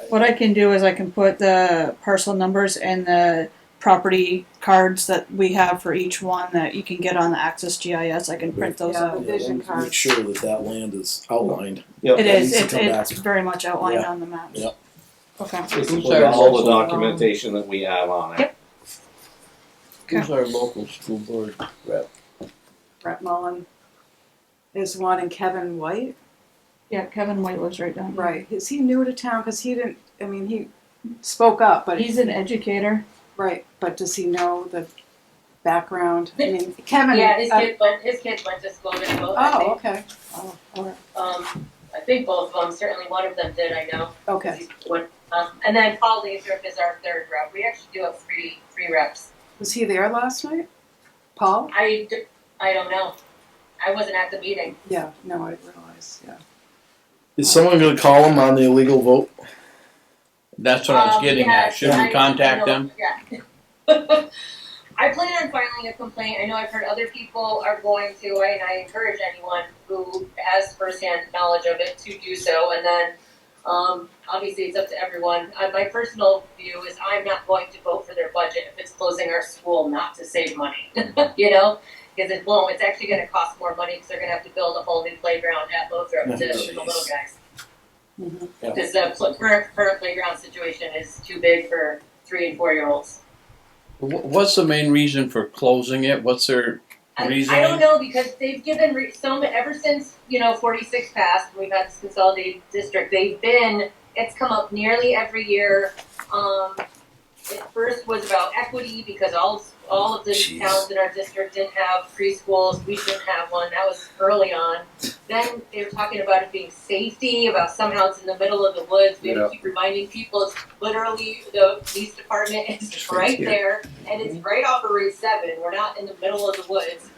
What I can do is I can put the parcel numbers and the property cards that we have for each one that you can get on the Access GIS. I can print those Yeah, out. the vision Make cards. sure that that land is outlined. Yep. It that is, needs to come it's very much outlined Yeah. on the maps. Yep. Okay. This is Who's with our all the local- documentation that we have on it. Yep. who's our local school board rep? Brett Mullen is one, and Kevin White. Yeah, Kevin White lives right down here. Right. Is he new to town? Because he didn't, he spoke up, but He's an educator. right. But does he know the background? I mean, Kevin. Yeah, his kids went to school there both, I Oh, think. okay. Oh, all right. I think both of them, certainly one of them did, I know. Okay. And then Paul Lathrop is our third rep. We actually do have three reps. Was he there last night? Paul? I don't know. I wasn't at the meeting. Yeah. No, I didn't realize. Yeah. Is someone going to call him on the illegal vote? That's what I was getting Yeah, at. Should we contact them? Yeah. I plan on filing a complaint. I know I've heard other people are going to, and I encourage anyone who has firsthand knowledge of it to do so. And then, obviously, it's up to everyone. My personal view is I'm not going to vote for their budget if it's closing our school not to save money. You know, because it won't. It's actually going to cost more money because they're going to have to build a whole new playground at Lothrop for the little guys. Mm-hmm. Because the current playground situation is too big for 3 and 4 year olds. What's the main reason for closing it? What's their I reasoning? don't know, because they've given ever since, 46 passed, we've had this consolidated district, it's come up nearly every year. It first was about equity, because all of the towns in our district didn't have preschools, we didn't have one, that was early on. Then they were talking about it being safety, about somehow it's in the middle of the woods, we have to keep reminding people it's literally, the police department is right there, and it's right off of Route 7, we're not in the middle of the woods.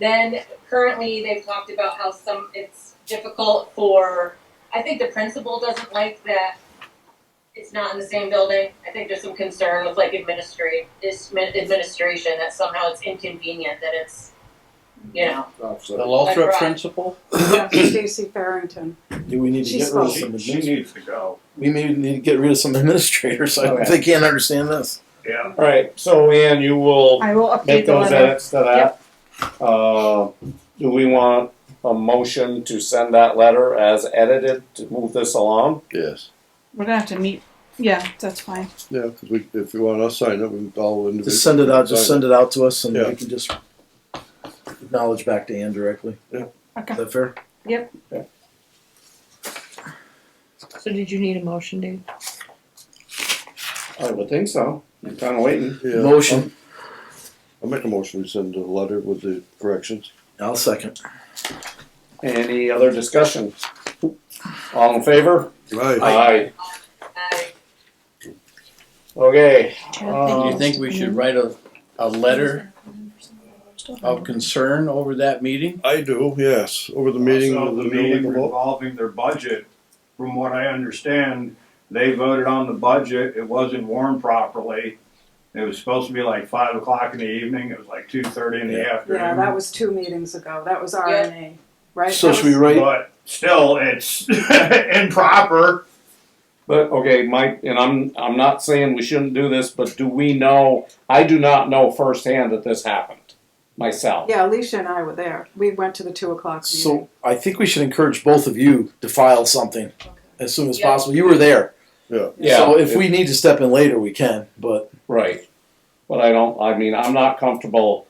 Then currently they've talked about how it's difficult for, I think the principal doesn't like that it's not in the same building. I think there's some concern with administration that somehow it's inconvenient, that it's, The Lothrop principal? Yeah, Stacy Farrington. Do we need to get rid of some She administrators? needs to go. We may need to get rid of some administrators. Okay. They can't understand this. Yeah. Alright, so Ann, you will I will update make the those letter. edits to that. Do we want a motion to send that letter as edited to move this along? Yes. We're gonna have to meet. Yeah, that's fine. Yeah, because if we want to sign it, we can all individually. Just send it out. Just send it out to us, and Yeah. we can just acknowledge back to Ann directly. Yeah. Okay. Is that fair? Yep. So did you need a motion, Dave? I would think so. I'm kinda waiting. Yeah. Motion. I'll make a motion to send a letter with the corrections. I'll second. Any other discussion? All in favor? Right. Aye. Okay. Do you think we should write a letter of concern over that meeting? I do, yes. Over the meeting. Also, with the the meeting vote. revolving their budget, from what I understand, they voted on the budget, it wasn't warned properly. It was supposed to be like 5 o'clock in the evening, it was like 2:30 in the afternoon. Yeah, that was 2 meetings ago. That was RNA, right? So That should we was- write? But still, it's improper. But, okay, Mike, and I'm not saying we shouldn't do this, but do we know, I do not know firsthand that this happened, myself. Yeah, Alicia and I were there. We went to the 2 o'clock meeting. So I think we should encourage both of you to file something as soon as Yeah. possible. You were there. Yeah. Yeah. So if we need to step in later, we can. But Right. But I'm not comfortable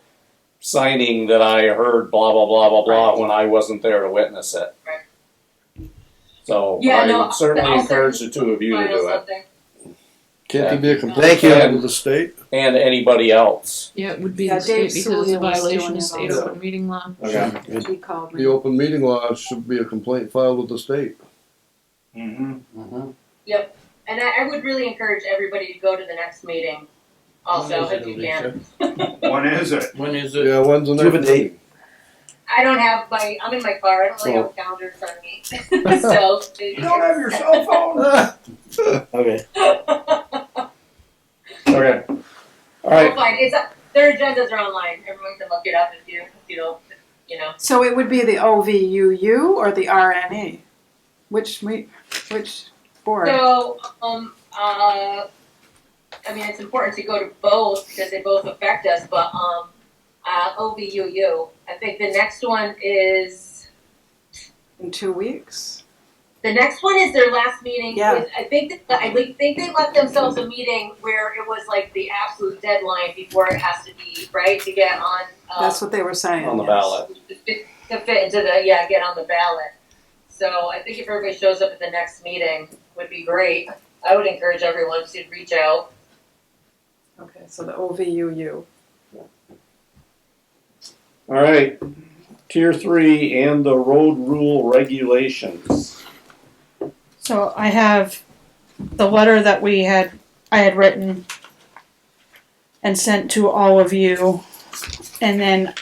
signing that I heard blah, blah, blah, blah, blah, when I wasn't there to witness it. Right. So Yeah, I no, would certainly I'll encourage the two of you to Final do it, something. Can't there be a complaint Thank you. filed with the state? and anybody else. Yeah, it would be Yeah, the state Dave because it's a Sullivan was violation doing of it state also. open meeting law. Okay. He called me. The open meeting law should be a complaint filed with the state. Mm-hmm. Yep, and I would really encourage everybody to go to the next meeting also, if you can. When is it? When is it? Yeah, when's the Do you have next a date? meeting? I'm in my car, I don't really have a calendar in front of me, so. You don't have your cell phone? Okay. Okay. Alright, Fine, their agendas are online, everyone can look it up if you don't, So it would be the OVUU or the RNA? Which board? So, it's important to go to both because they both affect us, but, OVUU. I think the next one is, In 2 weeks? the next one is their last meeting. Yeah. I think they left themselves a meeting where it was like the absolute deadline before it has to be, right, to get on, That's what they were saying. on the yes. ballot. to fit into get on the ballot. So I think if everybody shows up at the next meeting, would be great. I would encourage everyone to reach out. Okay, so the OVUU. Alright, Tier 3 and the road rule regulations. So I have the letter that I had written and sent to all of you, and then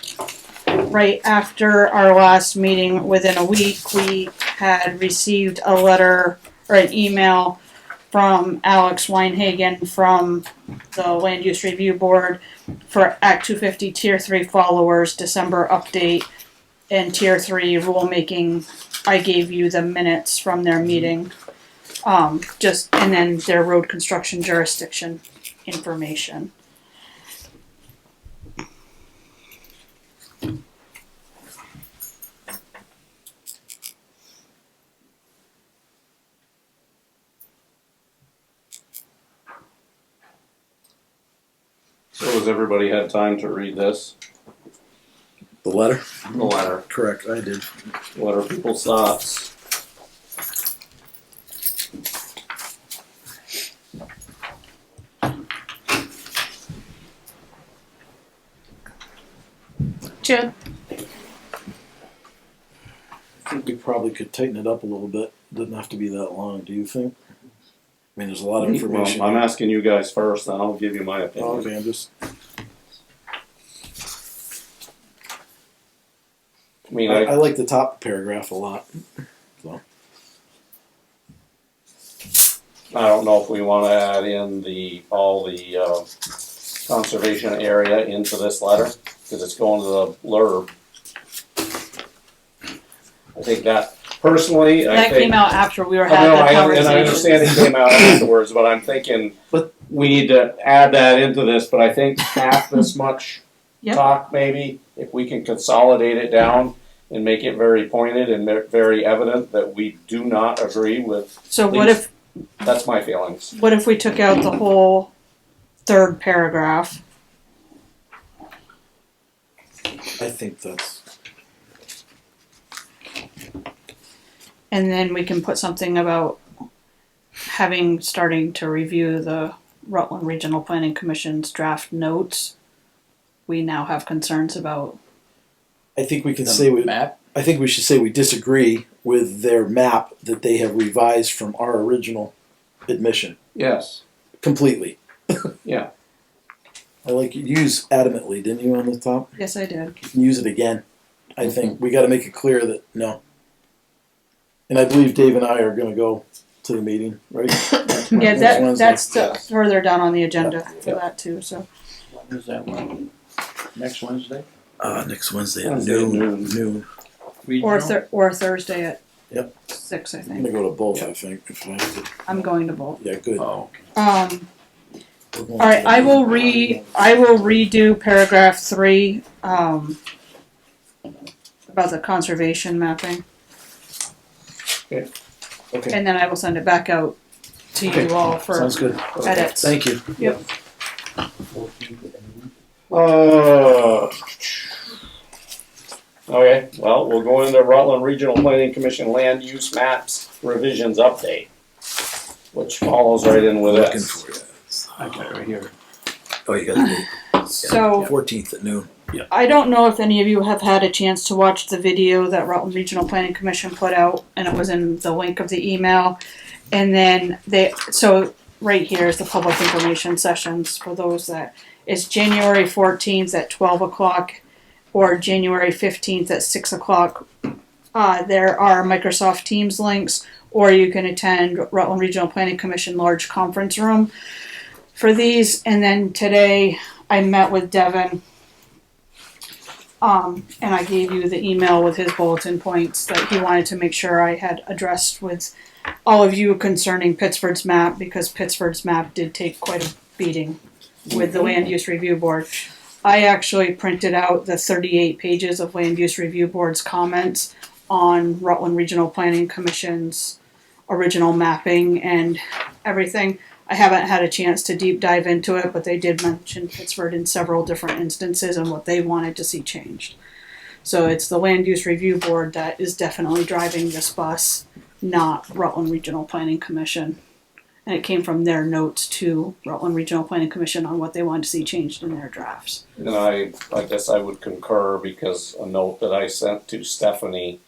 right after our last meeting, within a week, we had received a letter or an email from Alex Weinhagen from the Land Use Review Board for Act 250 Tier 3 followers, December update, and Tier 3 rulemaking. I gave you the minutes from their meeting, and then their road construction jurisdiction information. has everybody had time to read this? The letter? The letter. Correct, I did. What are people's thoughts? Chad? I think we probably could tighten it up a little bit. Doesn't have to be that long, do you think? I mean, there's a lot of information. Well, I'm asking you guys first, then I'll give you my opinion. Oh, okay, I'm just. I mean, I like the top paragraph a lot. So. I don't know if we want to add in all the conservation area into this letter, because it's going to the blurb. I think that, personally, I That think. came out after we were I having know, the and conversation. I understand it came out afterwards, but I'm thinking we need to add that into this, but I think half this much Yep. talk, maybe, if we can consolidate it down and make it very pointed and very evident that we do not agree with. So at what least- if, That's my feelings. what if we took out the whole third paragraph? I think that's. And then we can put something about starting to review the Rutland Regional Planning Commission's draft notes. We now have concerns about. I think we can The say we. map? I think we should say we disagree with their map that they have revised from our original admission Yes, completely. yeah. I like you use adamantly, didn't you, on the top? Yes, I did. You can use it again. I think we got to make it clear that no. And I believe Dave and I are going to go to the meeting, right? Yeah, Next Wednesday. that's further down on the agenda for that too. So When is that one? Next Wednesday? Next Wednesday at Wednesday at noon. noon. Regional? or Thursday at Yep. 6, I I'm think. going to go to both. I think. If I have to. I'm going to both. Yeah, good. Oh, okay. We're going All right, to- I will redo paragraph 3 about the conservation mapping, Okay. and then I will send it back out to Okay. you all for Sounds good. edits. Thank you. Yep. Okay, well, we'll go into Rutland Regional Planning Commission Land Use Maps Revisions Update, which follows right in with Looking this. for it. I got it right here. Oh, you got the date. So 14th at noon. Yeah. I don't know if any of you have had a chance to watch the video that Rutland Regional Planning Commission put out, and it was in the link of the email. And then so right here is the public information sessions for those that, it's January 14th at 12 o'clock or January 15th at 6 o'clock. There are Microsoft Teams links, or you can attend Rutland Regional Planning Commission large conference room for these. And then today I met with Devin. And I gave you the email with his bulletin points that he wanted to make sure I had addressed with all of you concerning Pittsford's map, because Pittsford's map did take quite a beating with the Land Use Review Board. I actually printed out the 38 pages of Land Use Review Board's comments on Rutland Regional Planning Commission's original mapping and everything. I haven't had a chance to deep dive into it, but they did mention Pittsford in several different instances and what they wanted to see changed. So it's the Land Use Review Board that is definitely driving this bus, not Rutland Regional Planning Commission. And it came from their notes to Rutland Regional Planning Commission on what they wanted to see changed in their drafts. And I guess I would concur, because a note that I sent to Stephanie,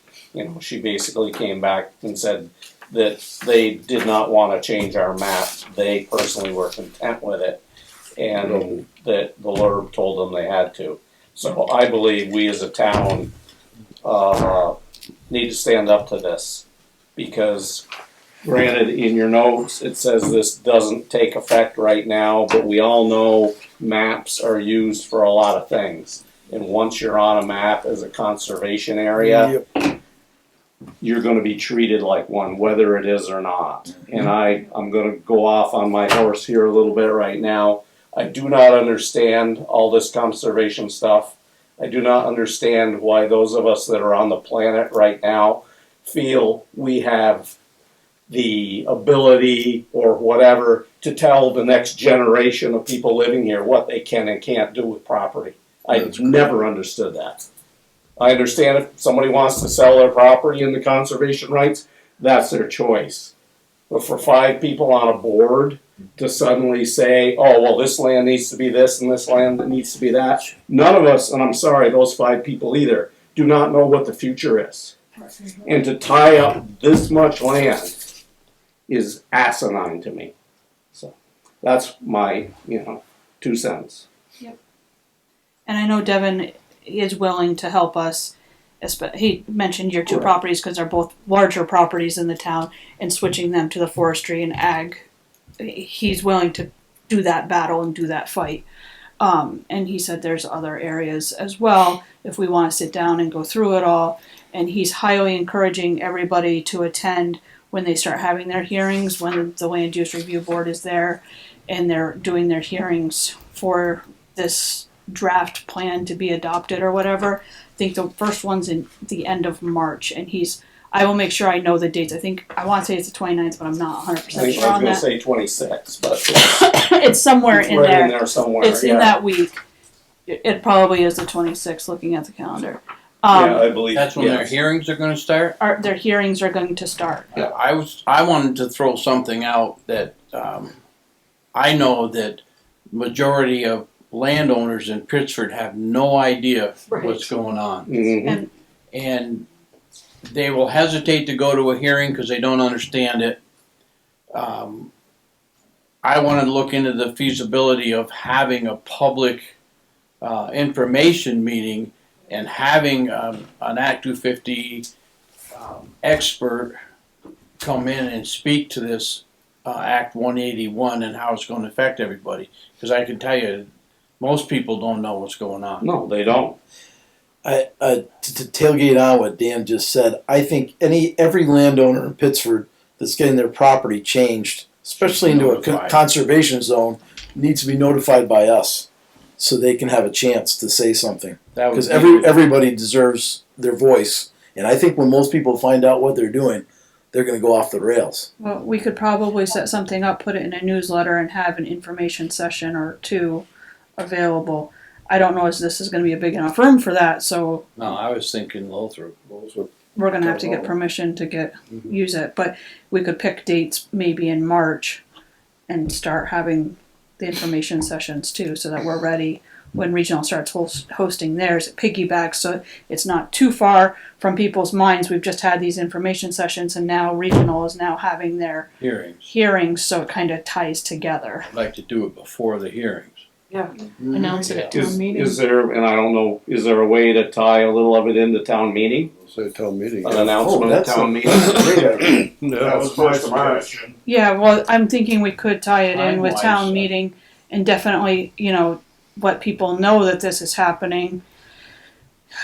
she basically came back and said that they did not want to change our map. They personally were content with it, and that the LURB told them they had to. So I believe we as a town need to stand up to this, because granted, in your notes, it says this doesn't take effect right now, but we all know maps are used for a lot of things. And once you're on a map as a conservation area, you're going to be treated like one, whether it is or not. And I'm going to go off on my horse here a little bit right now. I do not understand all this conservation stuff. I do not understand why those of us that are on the planet right now feel we have the ability or whatever to tell the next generation of people living here what they can and can't do with property. I've never understood that. I understand if somebody wants to sell their property in the conservation rights, that's their choice. But for 5 people on a board to suddenly say, oh, well, this land needs to be this and this land needs to be that, none of us, and I'm sorry, those 5 people either, do not know what the future is. And to tie up this much land is asinine to me. So that's my, 2 cents. And I know Devin is willing to help us. He mentioned your 2 properties because they're both larger properties in the town, and switching them to the forestry and ag. He's willing to do that battle and do that fight. And he said there's other areas as well if we want to sit down and go through it all. And he's highly encouraging everybody to attend when they start having their hearings, when the Land Use Review Board is there and they're doing their hearings for this draft plan to be adopted or whatever. I think the first one's in the end of March, and I will make sure I know the dates. I want to say it's the 29th, but I'm not 100% I sure was on going to that. say 26, but It's somewhere it's in right there. in there somewhere. It's in that week. It probably is the 26th, looking at the calendar. Yeah, I believe That's when their hearings are gonna start? Their hearings are going to start. Yeah, I wanted to throw something out that, I know that majority of landowners in Pittsford have no idea what's going on. Mm-hmm. And they will hesitate to go to a hearing because they don't understand it. I want to look into the feasibility of having a public information meeting and having an Act 250 expert come in and speak to this Act 181 and how it's going to affect everybody. Because I can tell you, most people don't know what's going on. No, they don't. To tailgate on what Dan just said, I think every landowner in Pittsford that's getting their property changed, especially into a conservation zone, needs to be notified by us so they can have a chance to say something. Because everybody deserves their voice. And I think when most people find out what they're doing, they're going to go off the rails. Well, we could probably set something up, put it in a newsletter, and have an information session or 2 available. I don't know if this is going to be a big enough room for that, so No, I was thinking Lothrop. we're going to have to get permission to use it. But we could pick dates maybe in March and start having the information sessions too, so that we're ready when regional starts hosting theirs. It piggybacks, so it's not too far from people's minds. We've just had these information sessions, and now regional is now having their hearings, so it kind of ties together. I'd like to do it before the hearings. Yeah. Announce it at town meeting. Is there, and I don't know, is there a way to tie a little of it into town meeting? Say town meeting. An announcement at town meeting? That was my suggestion. Yeah, well, I'm thinking we could tie it in with Time-wise, town meeting and definitely, let people know that this is happening.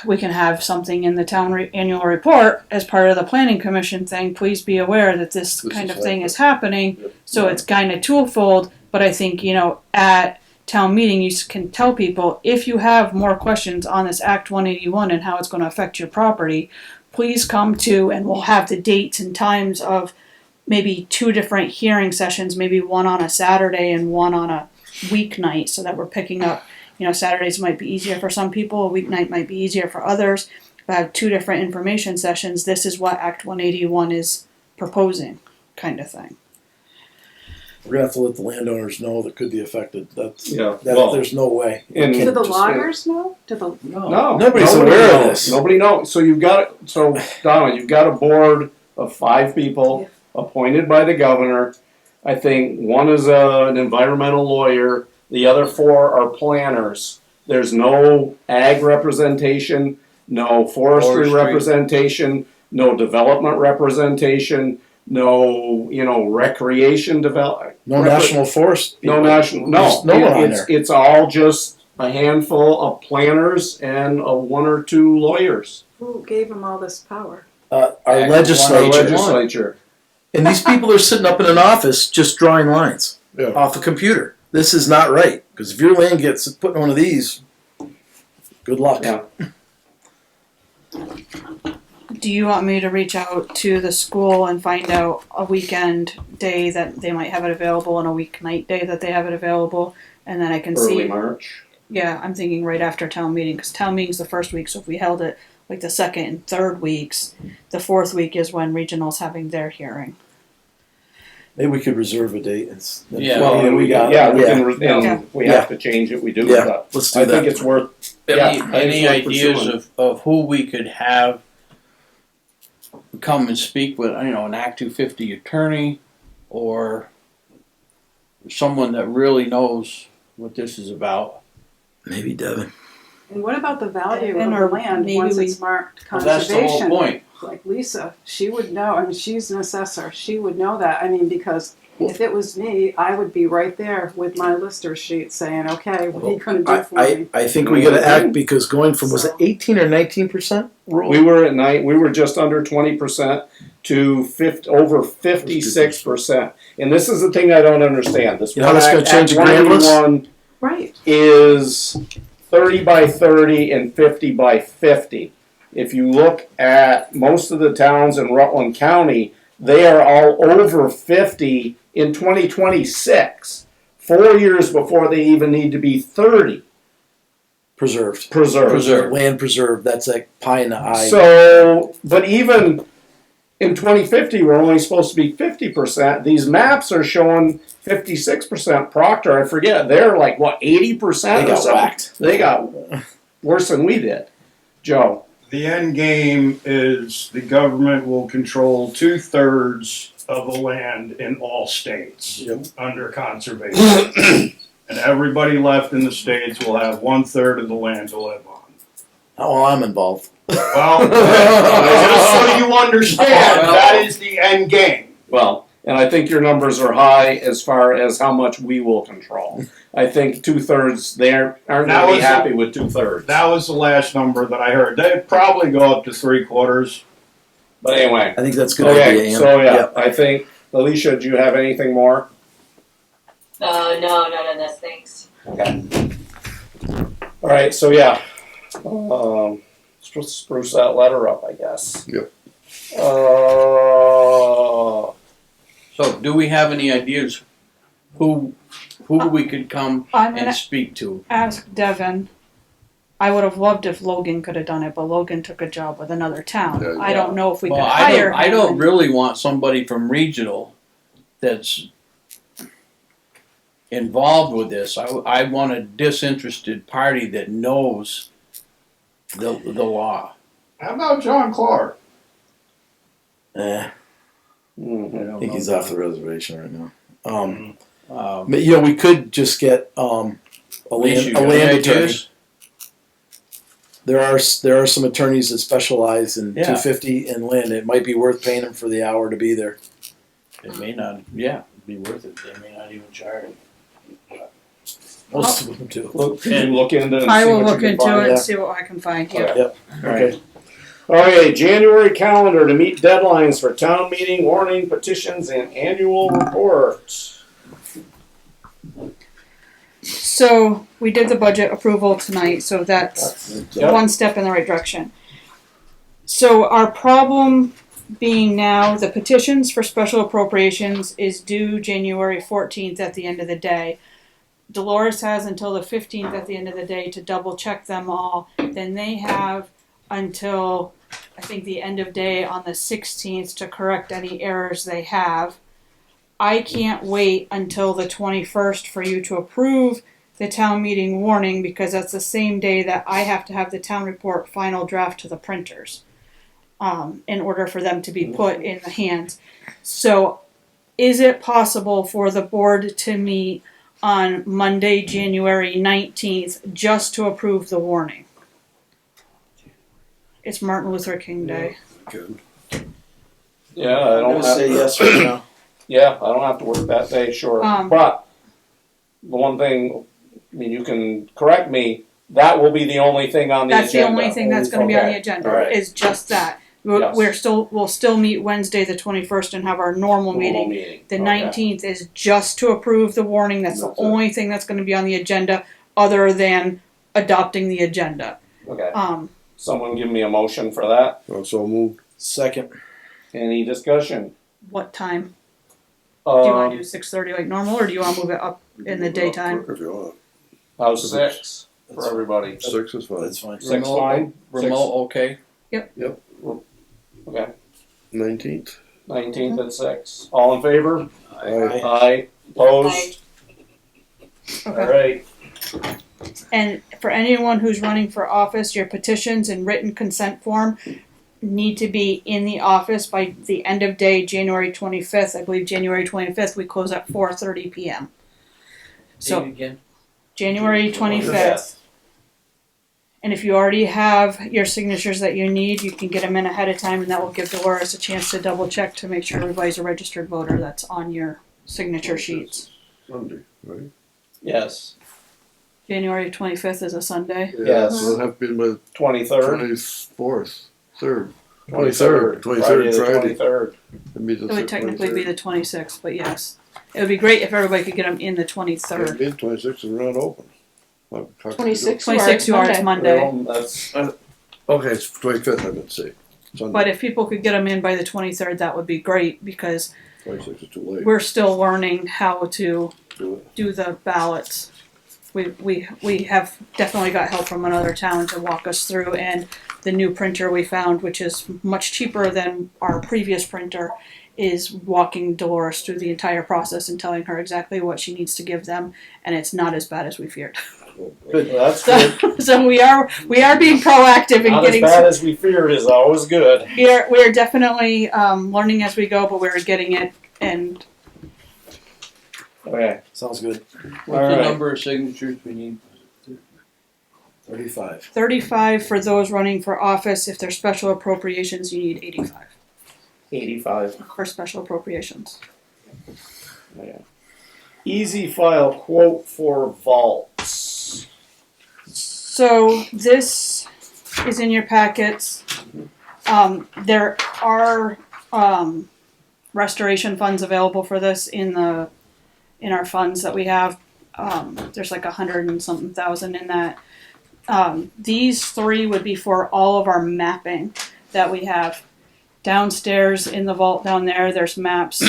We can have something in the town annual report as part of the planning commission thing. Please be aware that this kind of thing is happening. So it's kind of twofold, but I think, at town meeting, you can tell people, if you have more questions on this Act 181 and how it's going to affect your property, please come to, and we'll have the dates and times of maybe 2 different hearing sessions, maybe one on a Saturday and one on a weeknight, so that we're picking up, Saturdays might be easier for some people, a weeknight might be easier for others. If I have 2 different information sessions, this is what Act 181 is proposing, kind of thing. We're going to have to let the landowners know that could be affected. There's no way. Do the loggers know? No, nobody's aware of this. Nobody knows. So Donna, you've got a board of 5 people appointed by the governor. I think one is an environmental lawyer. The other 4 are planners. There's no ag representation, no forestry representation, no development representation, no, recreation development. No national forest. No national. No, it's all just a handful of planners and 1 or 2 lawyers. Who gave them all this power? Our legislature. And these people are sitting up in an office just drawing lines off a computer. This is not right, because if your land gets put in one of these, good luck. Yeah. Do you want me to reach out to the school and find out a weekend day that they might have it available and a weeknight day that they have it available? And then I can Early see. March. Yeah, I'm thinking right after town meeting, because town meeting's the first week, so if we held it like the second and third weeks, the fourth week is when regional's having their hearing. Maybe we could reserve a date. Yeah. Well, And we got yeah, it. we Yeah. can, and we Yeah. have to change it, we do, Yeah, but let's do I that. think it's worth, Any it's worth ideas pursuing. of who we could have come and speak with, an Act 250 attorney or someone that really knows what this is about? Maybe Devin. And what about the value And of or the land maybe once we- it's marked Well, that's the whole conservation? point. Like Lisa, she would know, I mean, she's an assessor, she would know that, I mean, because if it was me, I would be right there with my lister sheet saying, okay, what are you gonna do for me? I think we gotta act because going from, was it 18 or 19% rule? We were at night, we were just under 20% to over 56%. And this is the thing I don't understand, this You know how that's gonna change the grand list? 181 Right, is 30 by 30 and 50 by 50. If you look at most of the towns in Rutland County, they are all over 50 in 2026, 4 years before they even need to be 30 Preserved. preserved. Land preserved, that's like pie in the eye. So, but even in 2050, we're only supposed to be 50%. These maps are showing 56%. Proctor, I forget, they're like, what, 80% They or got something? whacked. They got worse than we did. Joe. The end game is the government will control 2/3 of the land in all states under conservation. And everybody left in the states will have 1/3 of the land to live on. Oh, I'm involved. Well, just so you understand, that is the end game. Well, and I think your numbers are high as far as how much we will control. I think 2/3, they aren't going to be happy with 2/3. That was the last number that I heard. They'd probably go up to 3/4. But anyway. I think that's a good Okay, idea, Ian. so yeah, Yep. I think, Alicia, do you have anything more? No, not on this, thanks. Okay. All right, so yeah. Spruce that letter up, I guess. Yep. So do we have any ideas who we could come I'm and gonna speak to? ask Devin. I would have loved if Logan could have done it, but Logan took a job with another town. Yeah, I don't know if we Well, could I hire don't, I him. don't really want somebody from regional that's involved with this. I want a disinterested party that knows the law. How about John Clark? I Mhm. think he's off the reservation right now. But, you know, we could just get a land attorney. There are some attorneys that specialize in Yeah. 250 and land. It might be worth paying them for the hour to be there. It may not, be worth it. They may not even charge. Most of them do. Look, can you look into it and I see will what you look can into find? it yeah. and see what I can find. Yeah. Yep. Okay. Okay, January calendar to meet deadlines for town meeting, warning, petitions, and annual reports. So we did the budget approval tonight, so that's Yep. one step in the right direction. So our problem being now, the petitions for special appropriations is due January 14th at the end of the day. Dolores has until the 15th at the end of the day to double check them all. Then they have until, I think, the end of day on the 16th to correct any errors they have. I can't wait until the 21st for you to approve the town meeting warning, because that's the same day that I have to have the town report final draft to the printers, in order for them to be put in the hands. So is it possible for the board to meet on Monday, January 19th, just to approve the warning? It's Martin Luther King Day. Good. Yeah, I I'm don't gonna have say to, yes right now. yeah, I don't have to work that day, sure. Um, But the one thing, I mean, you can correct me, that will be the only thing on the That's the agenda. only thing that's gonna be on the Okay. agenda, All right. is just that. Yes. We'll still meet Wednesday the 21st and have our normal meeting. The Okay. 19th is just to approve the warning. That's the That's it. only thing that's gonna be on the agenda, other than adopting the agenda. Okay. Someone give me a motion for that. Also moved. Second. Any discussion? What time? Do you wanna do Um, 6:30 like normal, or do you wanna move it up in the daytime? If you want. how's 6 for That's- everybody? 6 is fine. That's fine. 6 fine? Remote, okay. Okay, 19th. 19th at 6. All in favor? Aye. Aye. Opposed? Okay. Alright. And for anyone who's running for office, your petitions and written consent form need to be in the office by the end of day, January 25th. I believe January 25th, we close at 4:30 p.m. So, Again, January 25th. And if you already have your signatures that you need, you can get them in ahead of time, and that will give Dolores a chance to double check to make sure everybody's a registered voter that's on your signature sheets. Sunday, right? Yes. January 25th is a Sunday. Yes. So it'll have to be my 23rd. 24th, 3rd. 23rd. 23rd, Friday. 23rd. It'd be the It would technically be 23rd. the 26th, but yes. It would be great if everybody could get them in the 23rd. Maybe 26th is not open. How can you do it? 26. 26 you are, it's Monday. Well, that's, Okay, it's 25th, I meant to say. Sunday. But if people could get them in by the 23rd, that would be great, because 26 is too late. we're still learning how to Do it. do the ballots. We have definitely got help from another town to walk us through, and the new printer we found, which is much cheaper than our previous printer, is walking Dolores through the entire process and telling her exactly what she needs to give them, and it's not as bad as we feared. that's good. So we are being proactive in Not getting. as bad as we feared is always good. We are definitely learning as we go, but we're getting it, and Okay. Sounds good. what's All the right. number of signatures we need? 35. 35 for those running for office. If there's special appropriations, you need 85 85. for special appropriations. Okay. EasiFile quote for vaults. So this is in your packets. There are restoration funds available for this in our funds that we have. There's like 100 and something thousand in that. These 3 would be for all of our mapping that we have downstairs in the vault down there. There's maps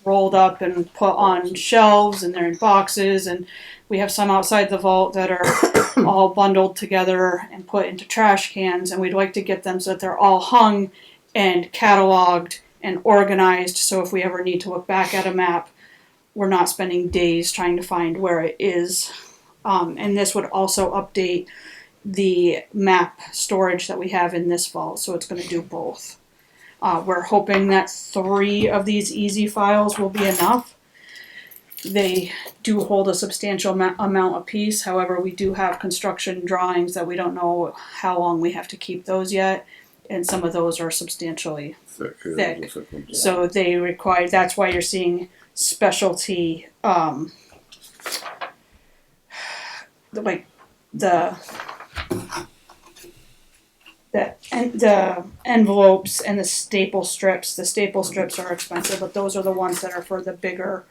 rolled up and put on shelves, and they're in boxes, and we have some outside the vault that are all bundled together and put into trash cans, and we'd like to get them so that they're all hung and cataloged and organized, so if we ever need to look back at a map, we're not spending days trying to find where it is. And this would also update the map storage that we have in this vault, so it's going to do both. We're hoping that 3 of these EasiFiles will be enough. They do hold a substantial amount apiece. However, we do have construction drawings that we don't know how long we have to keep those yet, and some of those are substantially Thick. Yeah, thick. the thick ones. So they require, that's why you're seeing specialty, the envelopes and the staple strips. The staple strips are expensive, but those are the ones that are for the bigger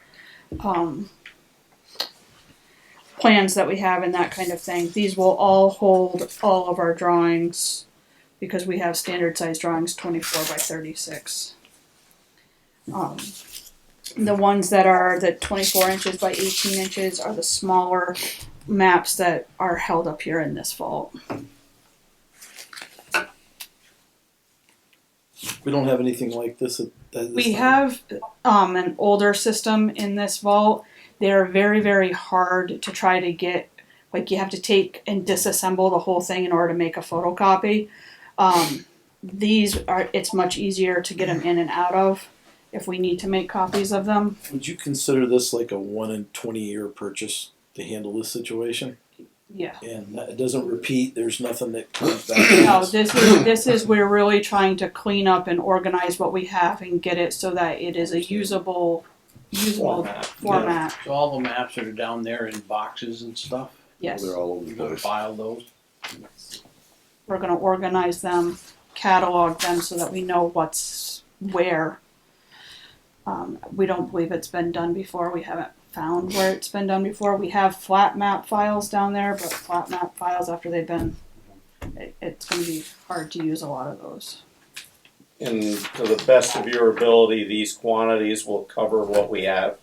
plans that we have and that kind of thing. These will all hold all of our drawings because we have standard size drawings, 24 by 36. The ones that are the 24 inches by 18 inches are the smaller maps that are held up here in this vault. We don't have anything like this at this We time. have an older system in this vault. They're very, very hard to try to get. Like, you have to take and disassemble the whole thing in order to make a photocopy. These are, it's much easier to get them in and out of if we need to make copies of them. Would you consider this like a 1 in 20 year purchase to handle this situation? Yeah. And it doesn't repeat. There's nothing that comes back. No, this is we're really trying to clean up and organize what we have and get it so that it is a usable format. So all the maps that are down there in boxes and stuff, Yes. They're all over you're the gonna place. file those? We're going to organize them, catalog them so that we know what's where. We don't believe it's been done before. We haven't found where it's been done before. We have flat map files down there, but flat map files, after they've been it's gonna be hard to use a lot of those. And to the best of your ability, these quantities will cover what we have.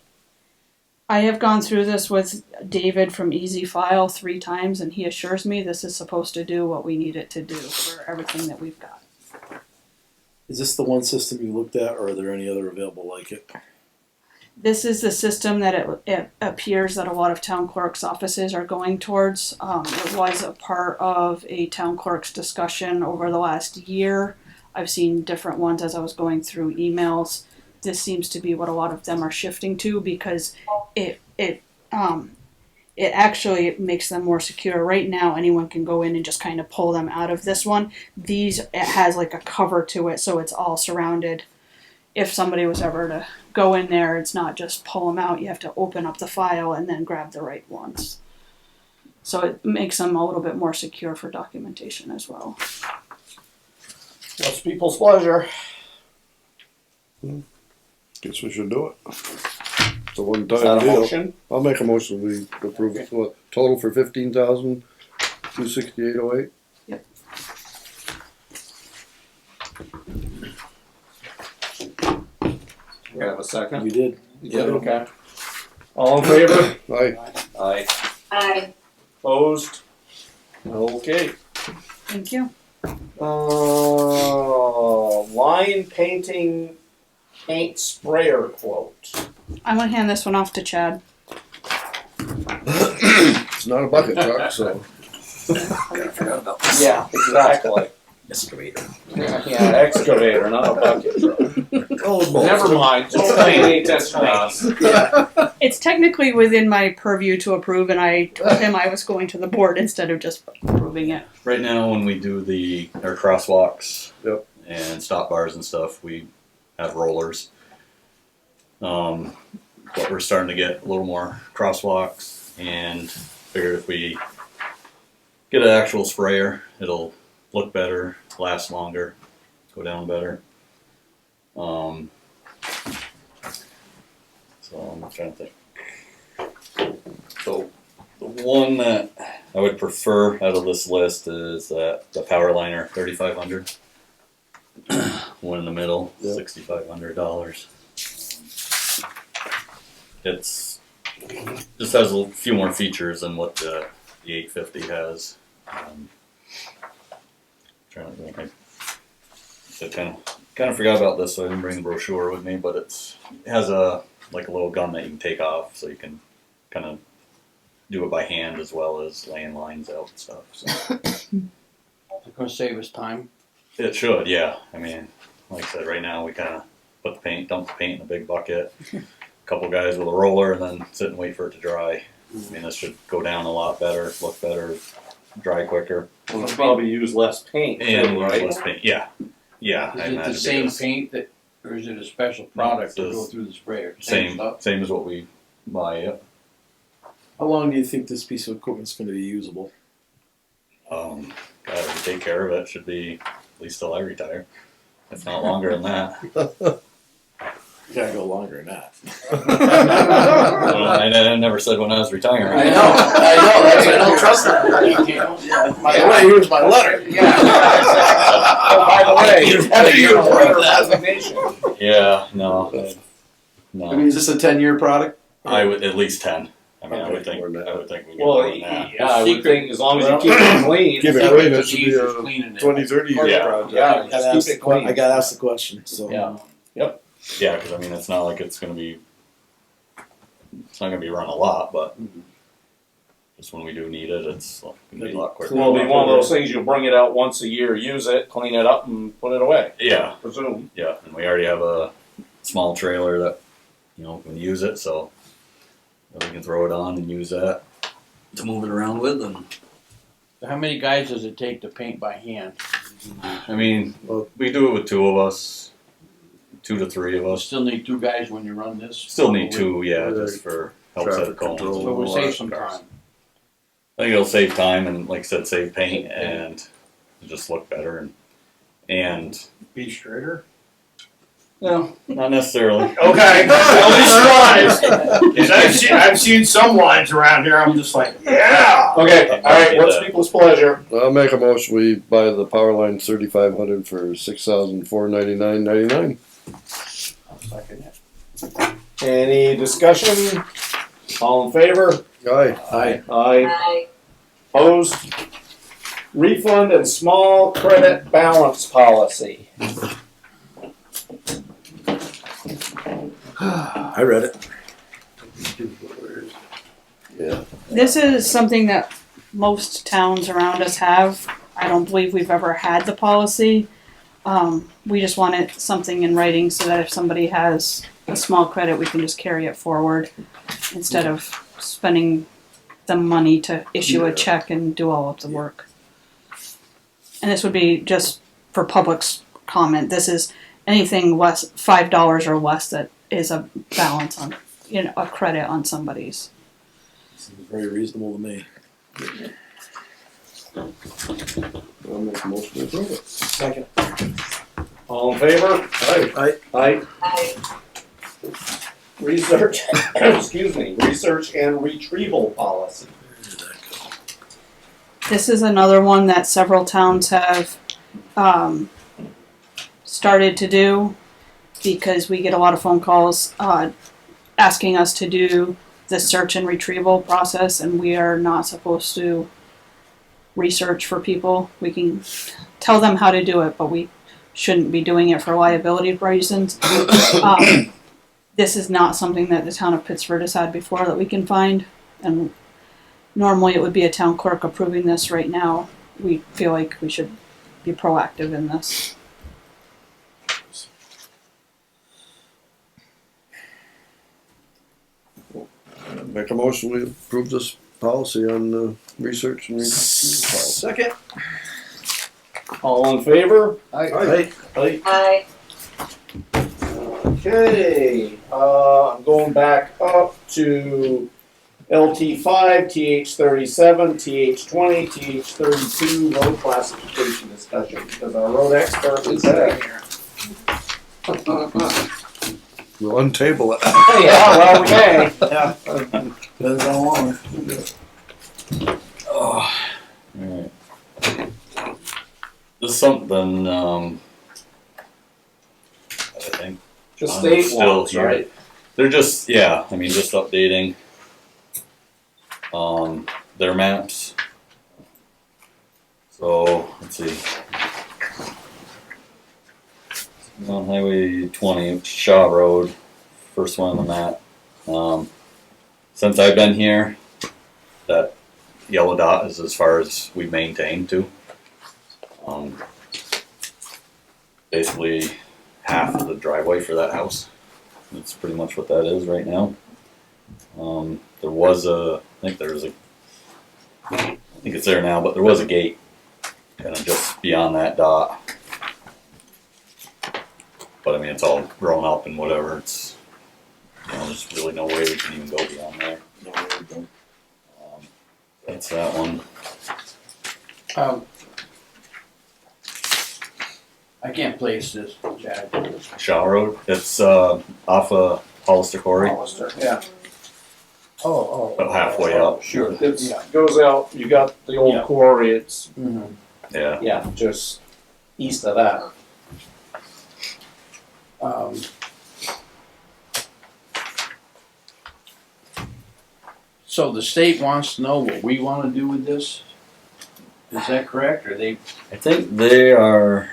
I have gone through this with David from EasyFile 3 times, and he assures me this is supposed to do what we need it to do for everything that we've got. Is this the one system you looked at, or are there any other available like it? This is the system that it appears that a lot of town clerks' offices are going towards. It was a part of a town clerk's discussion over the last year. I've seen different ones as I was going through emails. This seems to be what a lot of them are shifting to because it actually makes them more secure. Right now, anyone can go in and just kind of pull them out of this one. It has like a cover to it, so it's all surrounded. If somebody was ever to go in there, it's not just pull them out. You have to open up the file and then grab the right ones. So it makes them a little bit more secure for documentation as well. What's people's pleasure? Guess we should do it. It's a Is one-time that a deal. motion? I'll make a motion, we approve it, what, total for $15,268.08? Yep. We have a second? You did. You did, okay. All in favor? Aye. Aye. Aye. Opposed? Okay. Thank you. Line painting paint sprayer quote. I'm gonna hand this one off to Chad. It's not a bucket truck, so. Yeah, exactly. Excavator. Yeah, excavator, not a bucket truck. Oh, Never mind, it's paint, that's nice. It's technically within my purview to approve, and I told him I was going to the board instead of just approving it. Right now, when we do our crosswalks Yep. and stop bars and stuff, we have rollers. But we're starting to get a little more crosswalks, and figured if we get an actual sprayer, it'll look better, last longer, go down better. So I'm trying to think. So the one that I would prefer out of this list is the Powerliner 3500. One in the middle, Yep. $6,500. It's just has a few more features than what the 850 has. Trying to think. I kind of forgot about this, so I didn't bring the brochure with me. But it has a little gun that you can take off, so you can kind of do it by hand as well as laying lines out and stuff. So It's gonna save us time. it should, yeah. I mean, like I said, right now we kind of dump the paint in a big bucket. A couple guys with a roller, and then sit and wait for it to dry. I mean, this should go down a lot better, look better, dry quicker. We'll probably use less paint, And too, right? less paint, yeah. Yeah, I Is it imagine the same because paint that, or is it a special product to it's go through the sprayer? Same stuff? as what we buy, yeah. How long do you think this piece of equipment's going to be usable? God, if we take care of it, should be at least till I retire. If not longer than that. You gotta go longer than that. I never said when I was retiring. I know, that's why I don't trust that. By the way, here's my letter. Oh, by the way, After you approve that. resignation. Yeah, no. I mean, is this a 10-year product? I would at least 10. I mean, I Okay, would think more than that. we get Well, more than that. yeah, I would think as long as you keep it clean. Keep it Secret clean, to that should be Jesus a cleaning it. 20, 30 year Yeah. project. Yeah, I just gotta keep ask it the clean. I gotta ask the question. So Yeah. Yep. Yeah, because I mean, it's not like it's not going to be run a lot, but just when we do need it, it's going to be a lot quicker. Well, it'll be one of those things, you'll bring it out once a year, use it, clean it up, and put it away. Yeah, Presume. yeah, and we already have a small trailer that can use it, so we can throw it on and use that to move it around with. And So how many guys does it take to paint by hand? I mean, we do it with 2 of us, 2 to 3 of You us. still need 2 guys when you run this? Still need 2, yeah, Yeah. just for help set Traffic cones. control. So we'll save some time. I think it'll save time and, like I said, save paint and just look better and Be straighter. No, not necessarily. Okay, at least tries. 'Cause I've seen some lines around here, I'm just like, yeah. Okay, alright, what's people's pleasure? I'll make a motion, we buy the power line 3,500 for $6,499.99. Any discussion? All in favor? Aye. Aye. I, Opposed? Refund and small credit balance policy. I read it. Yeah. This is something that most towns around us have. I don't believe we've ever had the policy. We just wanted something in writing so that if somebody has a small credit, we can just carry it forward instead of spending the money to issue a check and do all of the work. And this would be just for public's comment. This is anything less $5 or less that is a balance on, a credit on somebody's. Seems very reasonable to me. I'll make a motion to approve it. Second. All in favor? Aye. Aye. I, Research, excuse me, research and retrieval policy. This is another one that several towns have started to do because we get a lot of phone calls asking us to do the search and retrieval process, and we are not supposed to research for people. We can tell them how to do it, but we shouldn't be doing it for liability reasons. This is not something that the town of Pittsford has had before that we can find, and normally it would be a town clerk approving this. Right now, we feel like we should be proactive in this. Make a motion, we approve this policy on research and retrieval policy. Second. All in favor? Aye. Aye. I, Okay, I'm going back up to LT5, TH37, TH20, TH32, road classification discussion, because our road expert is there. We'll untable it. Yeah, well, we may. Yeah. Depends how long. Oh. Alright. This is something, I think. Just state still ones, here. right? They're just, just updating, their maps. So, let's see. On Highway 20, Shaw Road, first one on the map. Since I've been here, that yellow dot is as far as we maintain to. Basically half of the driveway for that house. That's pretty much what that is right now. There was I think it's there now, but there was a gate kind of just beyond that dot. But I mean, it's all grown up and whatever. It's, there's really no way we can even go beyond there. That's that one. I can't place this, Chad. Shaw Road. It's off of Hollister Quarry, Hollister, yeah. Oh. about halfway up. Sure. It goes out, you got the old quarry, it's, Yeah. yeah, just east of that. So the state wants to know what we want to do with this? Is that correct, or they? I think they are.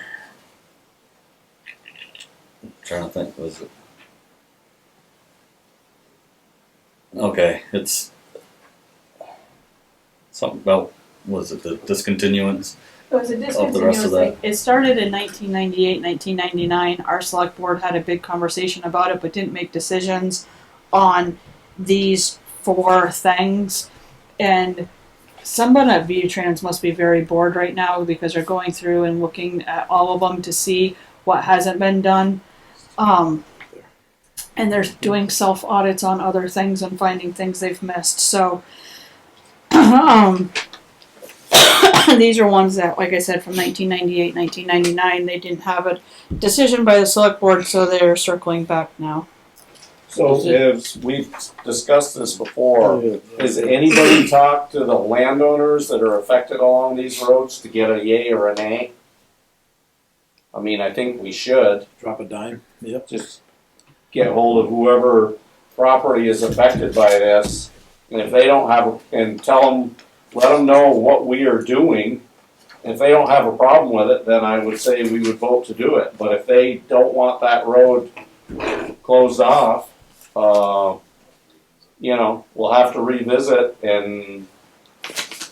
I'm trying to think, was it? Okay, it's something about, was it the discontinuance? It was a Of the rest of discontinuous thing. It started in 1998, 1999. Our select board had a big conversation about it, but didn't make decisions on these 4 things. And someone at ViewTrans must be very bored right now because they're going through and looking at all of them to see what hasn't been done. And they're doing self-audits on other things and finding things they've missed. So, these are ones that, like I said, from 1998, 1999, they didn't have a decision by the select board, so they're circling back now. So as we've discussed this before, has anybody talked to the landowners that are affected along these roads to get a yay or a nay? I mean, I think we should. Drop a dime. Yep. Just get hold of whoever property is affected by this, and if they don't have, and tell them, let them know what we are doing. If they don't have a problem with it, then I would say we would vote to do it. But if they don't want that road closed off, you know, we'll have to revisit and,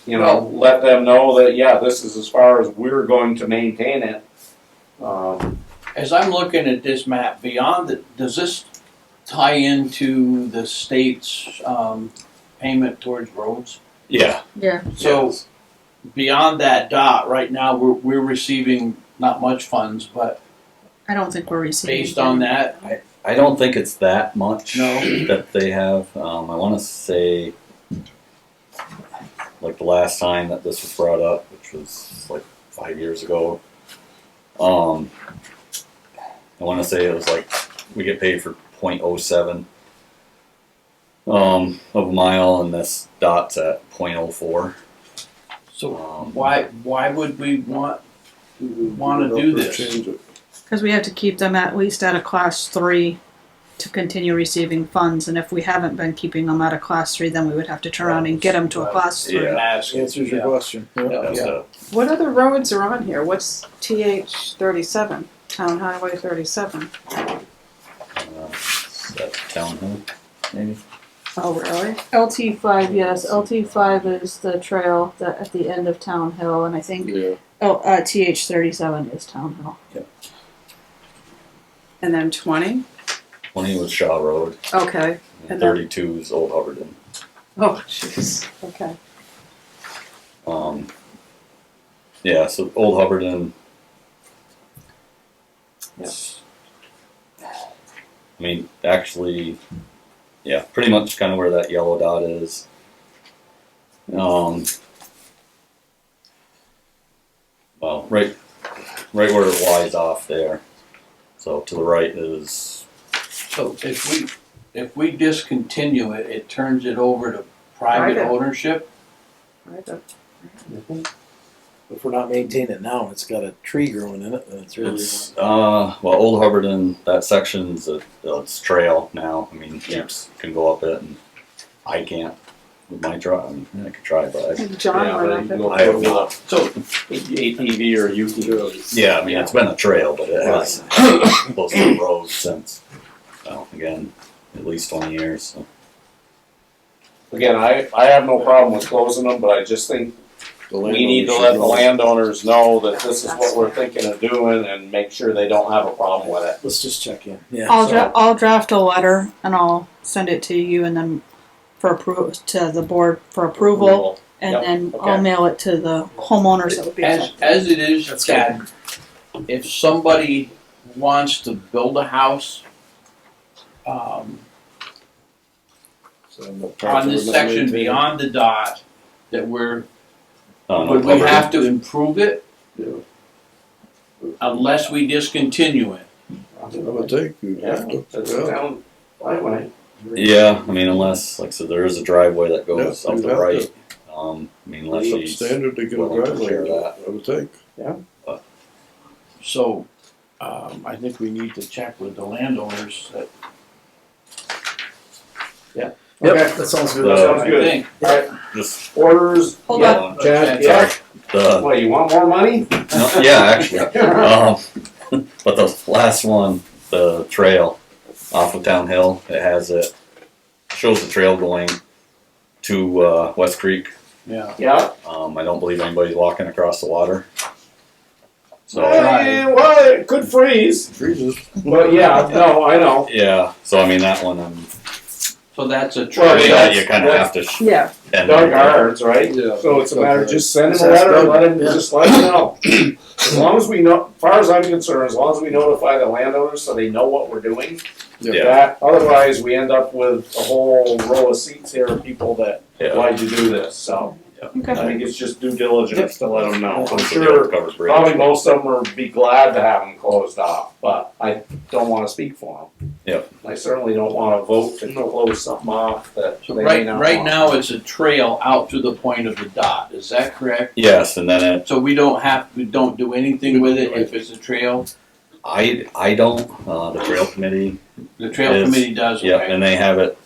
you know, let them know that, yeah, this is as far as we're going to maintain it. As I'm looking at this map, beyond it, does this tie into the state's payment towards roads? Yeah. Yeah. So beyond that dot, right now we're receiving not much funds, but I don't think we're receiving. based on that, I don't think it's that much No. that they have. I want to say, like the last time that this was brought up, which was like 5 years ago. I want to say it was like we get paid for 0.07 of a mile, and this dot's at 0.04. so why would we want to do this? Because we have to keep them at least at a class 3 to continue receiving funds, and if we haven't been keeping them at a class 3, then we would have to turn around and get them to a class 3. Yeah. Answers your question. Yeah. What other roads are on here? What's TH37? Town Highway 37. That town hill, maybe. Oh, really? LT5, yes, LT5 is the trail that at the end of Town Hill, and I think TH37 is Town Hill. And then 20? 20 was Shaw Road, Okay. and And then, 32 is Old Hubbardton. oh, jeez. Okay. Yeah, so Old Hubbardton. Yes. I mean, actually, yeah, pretty much kind of where that yellow dot is. Well, right where it lies off there. So to the right is. So if we discontinue it, it turns it over to private Private. ownership. Right. If we're not maintaining it now, it's got a tree growing in it, then it's really. Well, Old Hubbardton, that section's it's trail now. I mean, jeeps can go up it, and I can't with my truck. I mean, I could try, but John went up it. I have not. So ATV or UTV. Yeah, I mean, it's been a trail, but it has close to the road since, well, again, at least 20 years. So. Again, I have no problem with closing them, but I just think we need to let the landowners know that this is what we're thinking of doing and make sure they don't have a problem with it. Let's just check in. Yeah. I'll draft a letter and I'll send it to you, and then to the board for approval, and Yep. then Okay. I'll mail it to the homeowners that would be affected. As it is, Chad, if somebody wants to build a house, on this section beyond the dot, that would we have to improve it? Unless we discontinue it. I would think you'd have to. That's a town highway. Yeah, I mean, unless, like I said, there is a driveway that goes Yeah, up you'd the have right. I mean, unless It's she's standard to get a willing to share driveway, that. I would think. So, I think we need to check with the landowners that. Yep, Okay. that sounds good. The- Sounds I good. think. Alright, Just orders. Hold yeah, on. Chad, yeah. What, you want more money? No, yeah, actually. But the last one, the trail off of Town Hill, shows the trail going to West Creek. Yeah. Yeah. I don't believe anybody's walking across the water. So Well, it could freeze. Freezes. But yeah, no, I know. yeah, so I mean that one, So that's a Well, trail. yeah. you kind of have to. Yeah. Doug Ards, right? Yeah. So it's a matter of just send him a Just ask letter and Doug. let him, Yeah. just let him know. As long as we know, as far as I'm concerned, as long as we notify the landowners so they know what we're doing. Yeah. That, otherwise we end up with a whole row of seats here of people that, Yeah. why'd you do this, so. I think it's just due diligence to let them know. I'm Hopefully sure they'll cover bridge. probably most of them would be glad to have them closed off, but I don't wanna speak for them. Yep. I certainly don't wanna vote to close something off that So they may right, not right want. now, it's a trail out to the point of the dot, is that correct? Yes, and then So we don't do anything with it if it's a trail? I don't, the trail committee, The trail Is- committee does, yep, okay? and they have it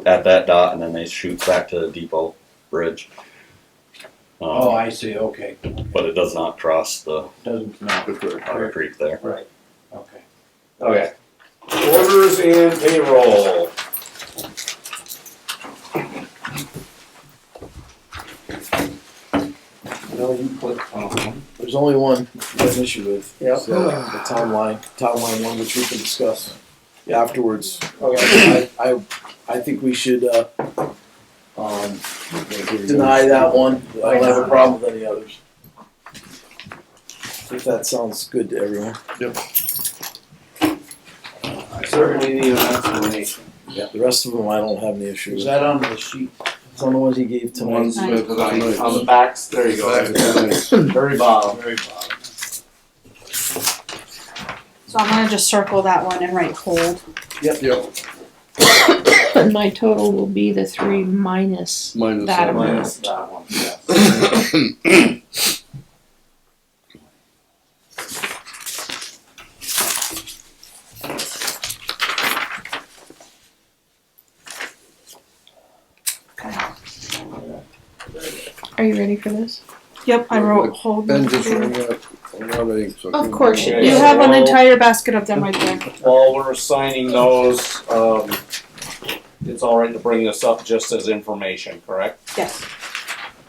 at that dot and then they shoot back to the depot bridge. Oh, I see, okay. But it does not cross the Doesn't, no, Otter Creek there. Right, okay. okay. Orders and payroll. No, you put, There's only one issue with. Yep. So, the town line one, which we can discuss afterwards. okay. I think we should, deny that one. I don't have a problem with any others. If that sounds good to everyone. I certainly need an explanation. Yeah, the rest of them I don't have any issue Is with. that on the sheet? It's on the ones he gave The tonight. ones with, on the backs, there you go, very bottom. Very bottom. So I'm gonna just circle that one and write hold. Yep. And my total will be the 3 minus Minus that amount. Minus that one, yes. Are you ready for this? Yep, I wrote hold. Ben just rang up. I'm not ready, so Of course you Okay, You do. have an entire basket of them right there. While we're signing those, it's all right to bring this up just as information, correct? Yes.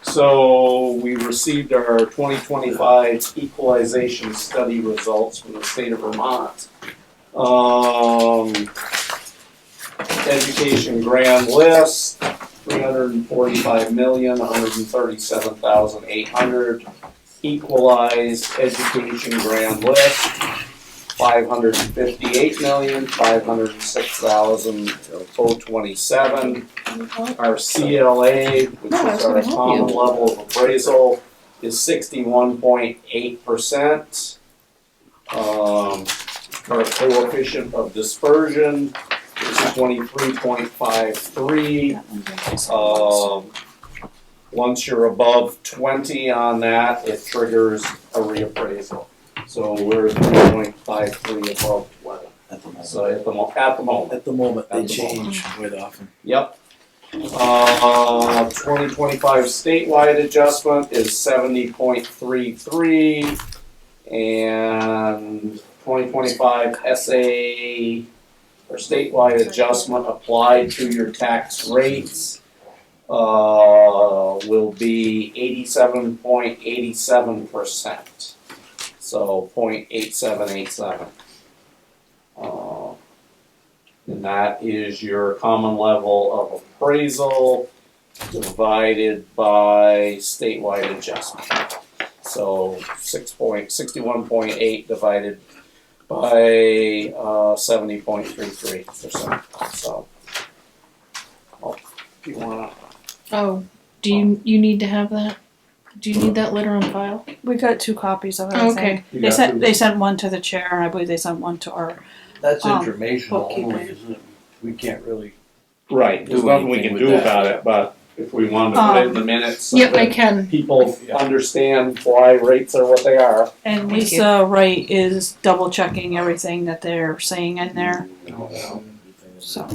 So we received our 2025 equalization study results from the state of Vermont. Education grand list, 345,137,800. Equalized education grand list, 558,506,027. Our CLA, which No, I is was our gonna help common you. level of appraisal, is 61.8%. Our coefficient of dispersion is 23.53. Once you're above 20 on that, it triggers a reappraisal. So we're 3.53 above 20. So at the moment. At the moment, they At the change quite often. Yep. 2025 statewide adjustment is 70.33, and 2025 SA or statewide adjustment applied to your tax rates will be 87.87%. So 0.8787. And that is your common level of appraisal divided by statewide adjustment. So 61.8 divided by 70.33%. So, if you wanna. Oh, do you need to have that? Do you need that letter on file? We got 2 copies of it, I Oh, think. okay. They sent one to the chair, and I believe they sent one to our. That's informational bookkeeping. only, isn't it? We can't really. Right, there's Do nothing we anything can with do that. about it, but if we wanted to put it in the minutes. so Yep, I that can. people understand why rates are what they are. And Thank Lisa Wright is double checking everything that they're saying in there, so.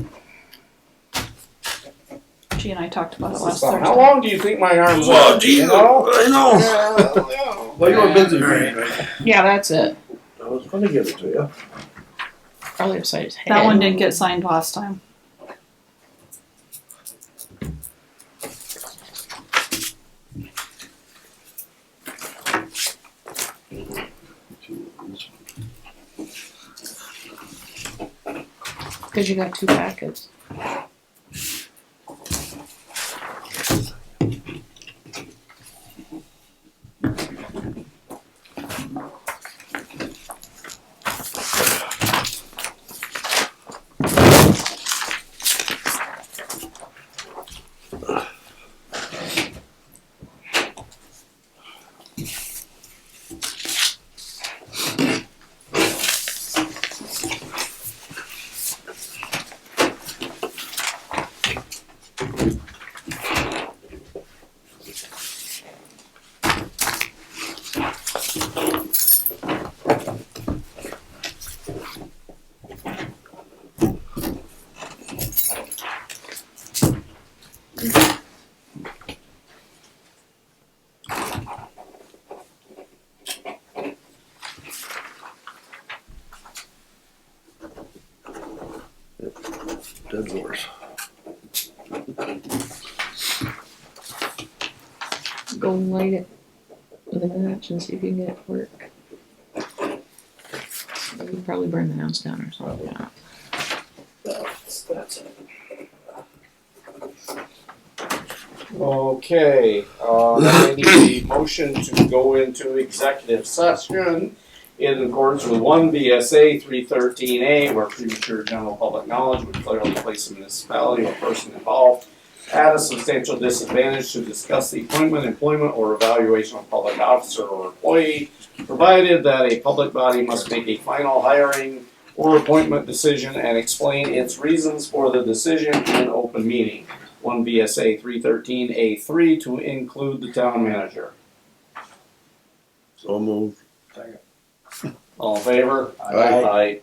She and I talked about it last So Thursday. how long do you think my arms are? You know? I know. Well, you were busy, right? Yeah, that's it. I was gonna give it to you. Probably upside his head. That one didn't get signed last time. Because you got 2 packets. Dead horse. Go and light it with a match and see if you can get it to work. You can probably burn the house down or something. Yeah. That's it. Okay, then I need a motion to go into executive session in accordance with 1 VSA 313A, where premature general public knowledge would clearly place a municipality or person involved at a substantial disadvantage to discuss the appointment, employment, or evaluation of a public officer or employee, provided that a public body must make a final hiring or appointment decision and explain its reasons for the decision in open meeting. 1 VSA 313A3 to include the town manager. So moved. All in favor? Aye. Aye.